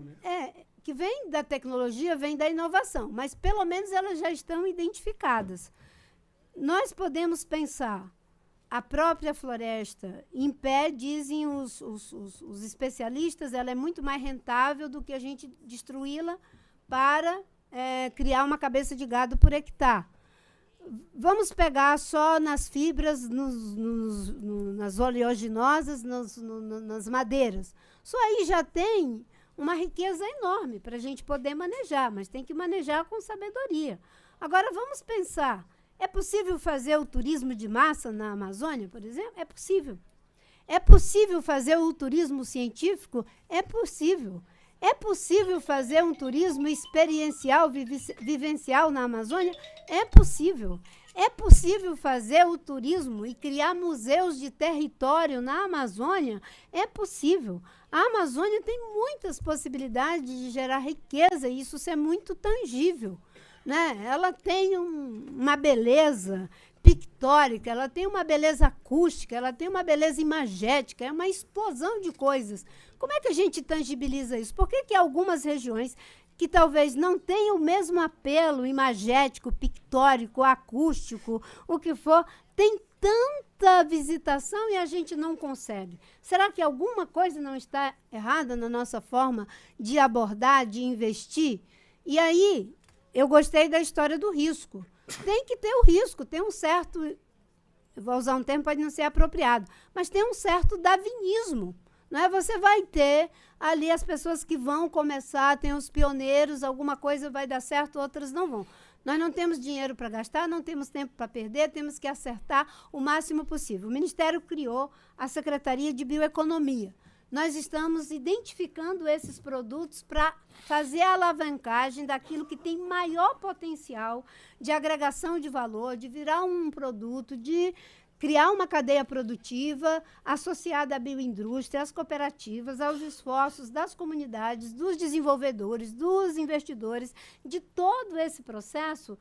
Speaker 3: que vem da tecnologia, vem da inovação, mas, pelo menos, elas já estão identificadas. Nós podemos pensar, a própria floresta, em pé, dizem os especialistas, ela é muito mais rentável do que a gente destruí-la para criar uma cabeça de gado por hectare. Vamos pegar só nas fibras, nas oleaginosas, nas madeiras. Isso aí já tem uma riqueza enorme para a gente poder manejar, mas tem que manejar com sabedoria. Agora, vamos pensar, é possível fazer o turismo de massa na Amazônia, por exemplo? É possível. É possível fazer o turismo científico? É possível. É possível fazer um turismo experiencial, vivencial na Amazônia? É possível. É possível fazer o turismo e criar museus de território na Amazônia? É possível. A Amazônia tem muitas possibilidades de gerar riqueza e isso é muito tangível, né? Ela tem uma beleza pictórica, ela tem uma beleza acústica, ela tem uma beleza imagética, é uma explosão de coisas. Como é que a gente tangibiliza isso? Por que algumas regiões que talvez não tenham o mesmo apelo imagético, pictórico, acústico, o que for, tem tanta visitação e a gente não consegue? Será que alguma coisa não está errada na nossa forma de abordar, de investir? E aí, eu gostei da história do risco. Tem que ter o risco, tem um certo, eu vou usar um termo, pode não ser apropriado, mas tem um certo darwinismo. Não é? Você vai ter ali as pessoas que vão começar, tem os pioneiros, alguma coisa vai dar certo, outras não vão. Nós não temos dinheiro para gastar, não temos tempo para perder, temos que acertar o máximo possível. O Ministério criou a Secretaria de Bioeconomia. Nós estamos identificando esses produtos para fazer a alavancagem daquilo que tem maior potencial de agregação de valor, de virar um produto, de criar uma cadeia produtiva associada à bioindústria, às cooperativas, aos esforços das comunidades, dos desenvolvedores, dos investidores, de todo esse processo,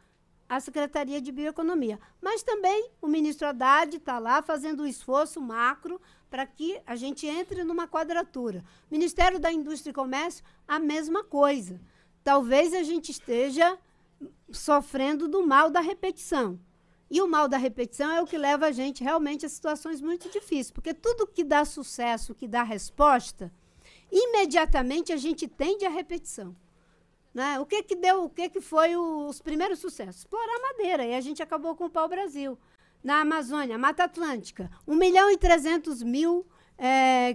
Speaker 3: a Secretaria de Bioeconomia. Mas também o ministro Haddad está lá fazendo um esforço macro para que a gente entre numa quadratura. Ministério da Indústria e Comércio, a mesma coisa. Talvez a gente esteja sofrendo do mal da repetição. E o mal da repetição é o que leva a gente realmente a situações muito difíceis, porque tudo que dá sucesso, que dá resposta, imediatamente a gente tende à repetição. Né? O que foi os primeiros sucessos? Explorar madeira, e a gente acabou com o pau-brasil. Na Amazônia, Mata Atlântica, 1.300.000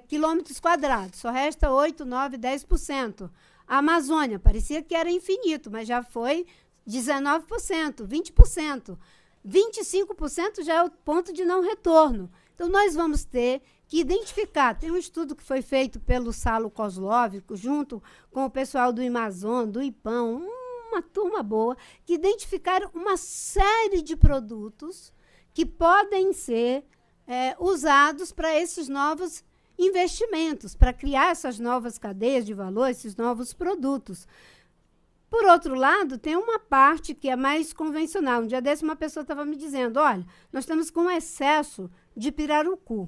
Speaker 3: quilômetros quadrados, só resta 8, 9, 10%. A Amazônia, parecia que era infinito, mas já foi 19%, 20%. 25% já é o ponto de não retorno. Então, nós vamos ter que identificar. Tem um estudo que foi feito pelo Salo Kozlov, junto com o pessoal do Amazon, do IPAM, uma turma boa, que identificaram uma série de produtos que podem ser usados para esses novos investimentos, para criar essas novas cadeias de valor, esses novos produtos. Por outro lado, tem uma parte que é mais convencional. Um dia desse, uma pessoa estava me dizendo, olha, nós estamos com um excesso de pirarucu.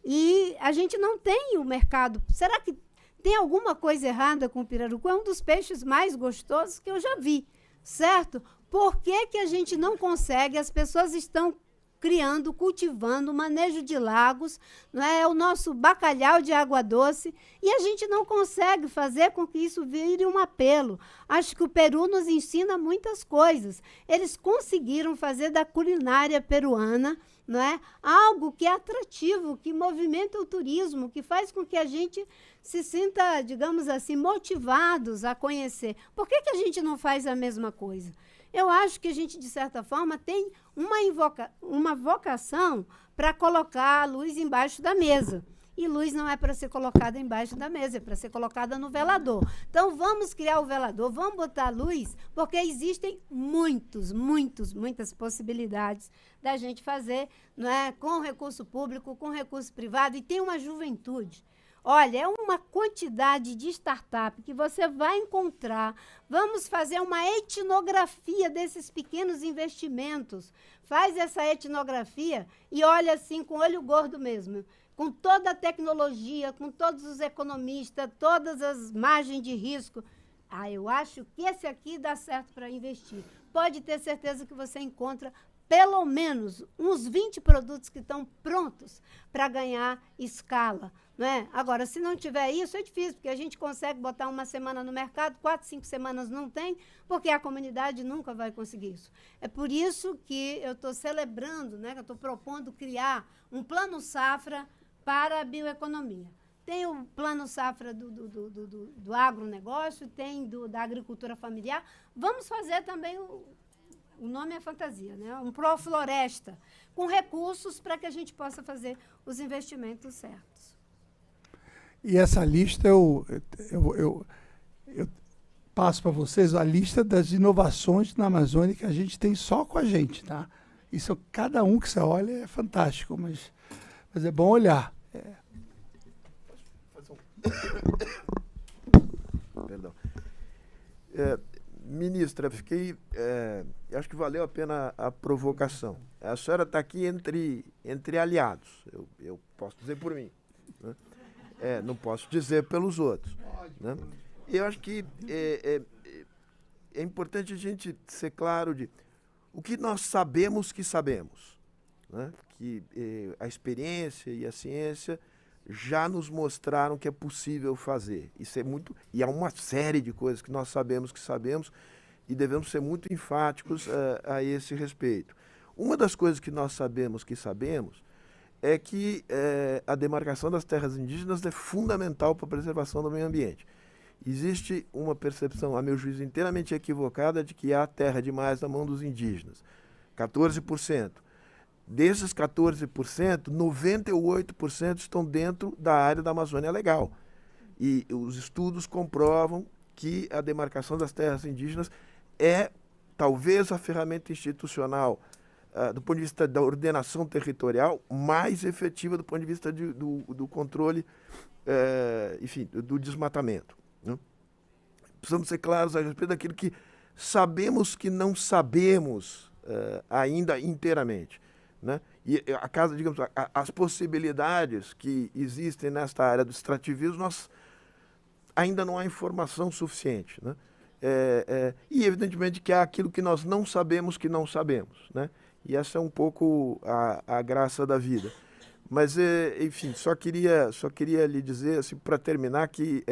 Speaker 3: E a gente não tem o mercado. Será que tem alguma coisa errada com o pirarucu? É um dos peixes mais gostosos que eu já vi, certo? Por que a gente não consegue? As pessoas estão criando, cultivando, manejo de lagos, não é? O nosso bacalhau de água doce, e a gente não consegue fazer com que isso vire um apelo. Acho que o Peru nos ensina muitas coisas. Eles conseguiram fazer da culinária peruana, não é? Algo que é atrativo, que movimenta o turismo, que faz com que a gente se sinta, digamos assim, motivados a conhecer. Por que a gente não faz a mesma coisa? Eu acho que a gente, de certa forma, tem uma vocação para colocar a luz embaixo da mesa. E luz não é para ser colocada embaixo da mesa, é para ser colocada no velador. Então, vamos criar o velador, vamos botar luz, porque existem muitas possibilidades da gente fazer, não é? Com recurso público, com recurso privado, e tem uma juventude. Olha, é uma quantidade de startup que você vai encontrar. Vamos fazer uma etnografia desses pequenos investimentos. Faz essa etnografia e olha assim, com olho gordo mesmo, com toda a tecnologia, com todos os economistas, todas as margens de risco. Ah, eu acho que esse aqui dá certo para investir. Pode ter certeza que você encontra pelo menos uns 20 produtos que estão prontos para ganhar escala. Não é? Agora, se não tiver isso, é difícil, porque a gente consegue botar uma semana no mercado, 4, 5 semanas não tem, porque a comunidade nunca vai conseguir isso. É por isso que eu estou celebrando, né, que eu estou propondo criar um plano safra para a bioeconomia. Tem o plano safra do agronegócio, tem da agricultura familiar. Vamos fazer também o nome é fantasia, né? Um Profloresta, com recursos para que a gente possa fazer os investimentos certos.
Speaker 2: E essa lista, eu passo para vocês a lista das inovações na Amazônia que a gente tem só com a gente, tá? Isso, cada um que você olha é fantástico, mas é bom olhar.
Speaker 4: Perdão. Ministra, acho que valeu a pena a provocação. A senhora está aqui entre aliados, eu posso dizer por mim, né? Não posso dizer pelos outros, né? Eu acho que é importante a gente ser claro de o que nós sabemos que sabemos, né? Que a experiência e a ciência já nos mostraram que é possível fazer. Isso é muito, e há uma série de coisas que nós sabemos que sabemos e devemos ser muito enfáticos a esse respeito. Uma das coisas que nós sabemos que sabemos é que a demarcação das terras indígenas é fundamental para a preservação do meio ambiente. Existe uma percepção, a meu juízo, inteiramente equivocada de que há terra demais na mão dos indígenas. 14%. Desses 14%, 98% estão dentro da área da Amazônia Legal. E os estudos comprovam que a demarcação das terras indígenas é talvez a ferramenta institucional, do ponto de vista da ordenação territorial, mais efetiva do ponto de vista do controle, enfim, do desmatamento, né? Precisamos ser claros a respeito daquilo que sabemos que não sabemos ainda inteiramente, né? E a casa, digamos, as possibilidades que existem nesta área do extrativismo, nós ainda não há informação suficiente, né? E evidentemente que há aquilo que nós não sabemos que não sabemos, né? E essa é um pouco a graça da vida. Mas, enfim, só queria lhe dizer, assim, para terminar, que,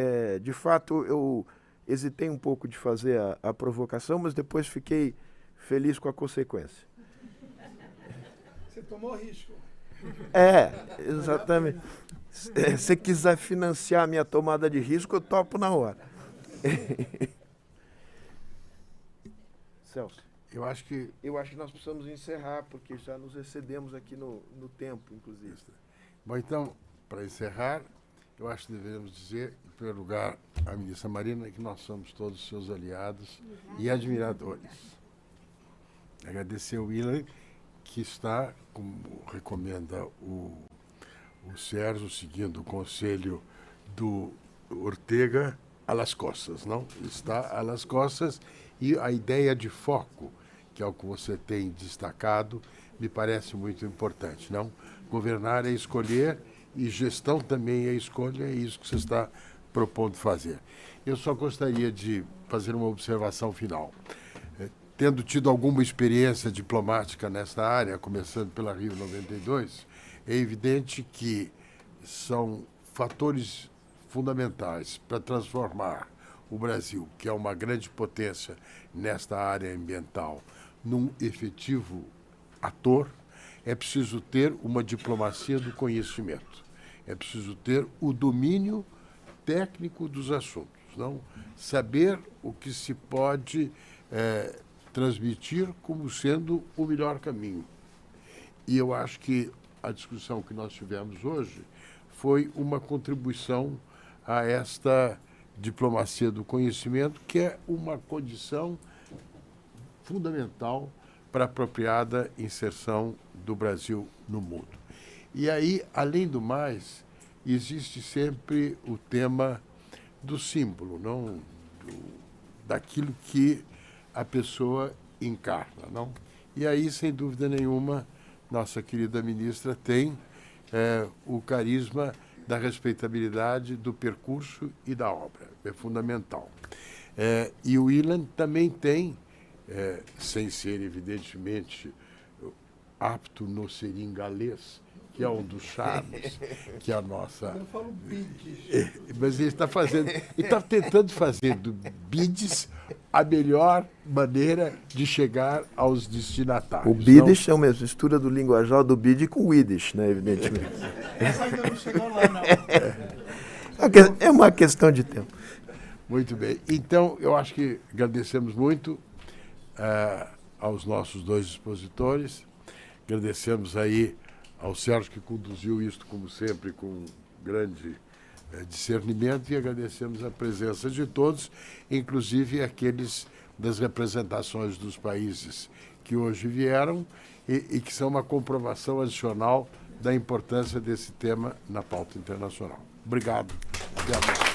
Speaker 4: de fato, eu hesitei um pouco de fazer a provocação, mas depois fiquei feliz com a consequência.
Speaker 2: Você tomou risco.
Speaker 4: Exatamente. Se você quiser financiar a minha tomada de risco, eu topo na hora. Celso.
Speaker 1: Eu acho que
Speaker 4: nós precisamos encerrar, porque já nos excedemos aqui no tempo, inclusive.
Speaker 1: Bom, então, para encerrar, eu acho que devemos dizer, em primeiro lugar, à ministra Marina, que nós somos todos seus aliados e admiradores. Agradecer ao Willan, que está, como recomenda o Sérgio, seguindo o conselho do Ortega, a las costas, não? Está a las costas, e a ideia de foco, que é o que você tem destacado, me parece muito importante, não? Governar é escolher e gestão também é escolha, é isso que você está propondo fazer. Eu só gostaria de fazer uma observação final. Tendo tido alguma experiência diplomática nesta área, começando pela Rio 92, é evidente que são fatores fundamentais para transformar o Brasil, que é uma grande potência nesta área ambiental, num efetivo ator. É preciso ter uma diplomacia do conhecimento. É preciso ter o domínio técnico dos assuntos, não? Saber o que se pode transmitir como sendo o melhor caminho. E eu acho que a discussão que nós tivemos hoje foi uma contribuição a esta diplomacia do conhecimento, que é uma condição fundamental para a apropriada inserção do Brasil no mundo. E aí, além do mais, existe sempre o tema do símbolo, não daquilo que a pessoa encarna, não? E aí, sem dúvida nenhuma, nossa querida ministra tem o carisma da respeitabilidade do percurso e da obra. É fundamental. E o Ilan também tem, sem ser, evidentemente, apto no seringalês, que é um dos charmes, que é a nossa...
Speaker 2: Eu falo bides.
Speaker 1: Mas ele está tentando fazer do bides a melhor maneira de chegar aos destinatários.
Speaker 4: O Bidish é uma mistura do linguajar do Bid com o Yiddish, né, evidentemente.
Speaker 2: Essa ainda não chegou lá, não.
Speaker 4: É uma questão de tempo.
Speaker 1: Muito bem. Então, eu acho que agradecemos muito aos nossos dois expositores. Agradecemos aí ao Sérgio, que conduziu isto, como sempre, com grande discernimento, e agradecemos a presença de todos, inclusive aqueles das representações dos países que hoje vieram e que são uma comprovação adicional da importância desse tema na pauta internacional. Obrigado. Até a próxima.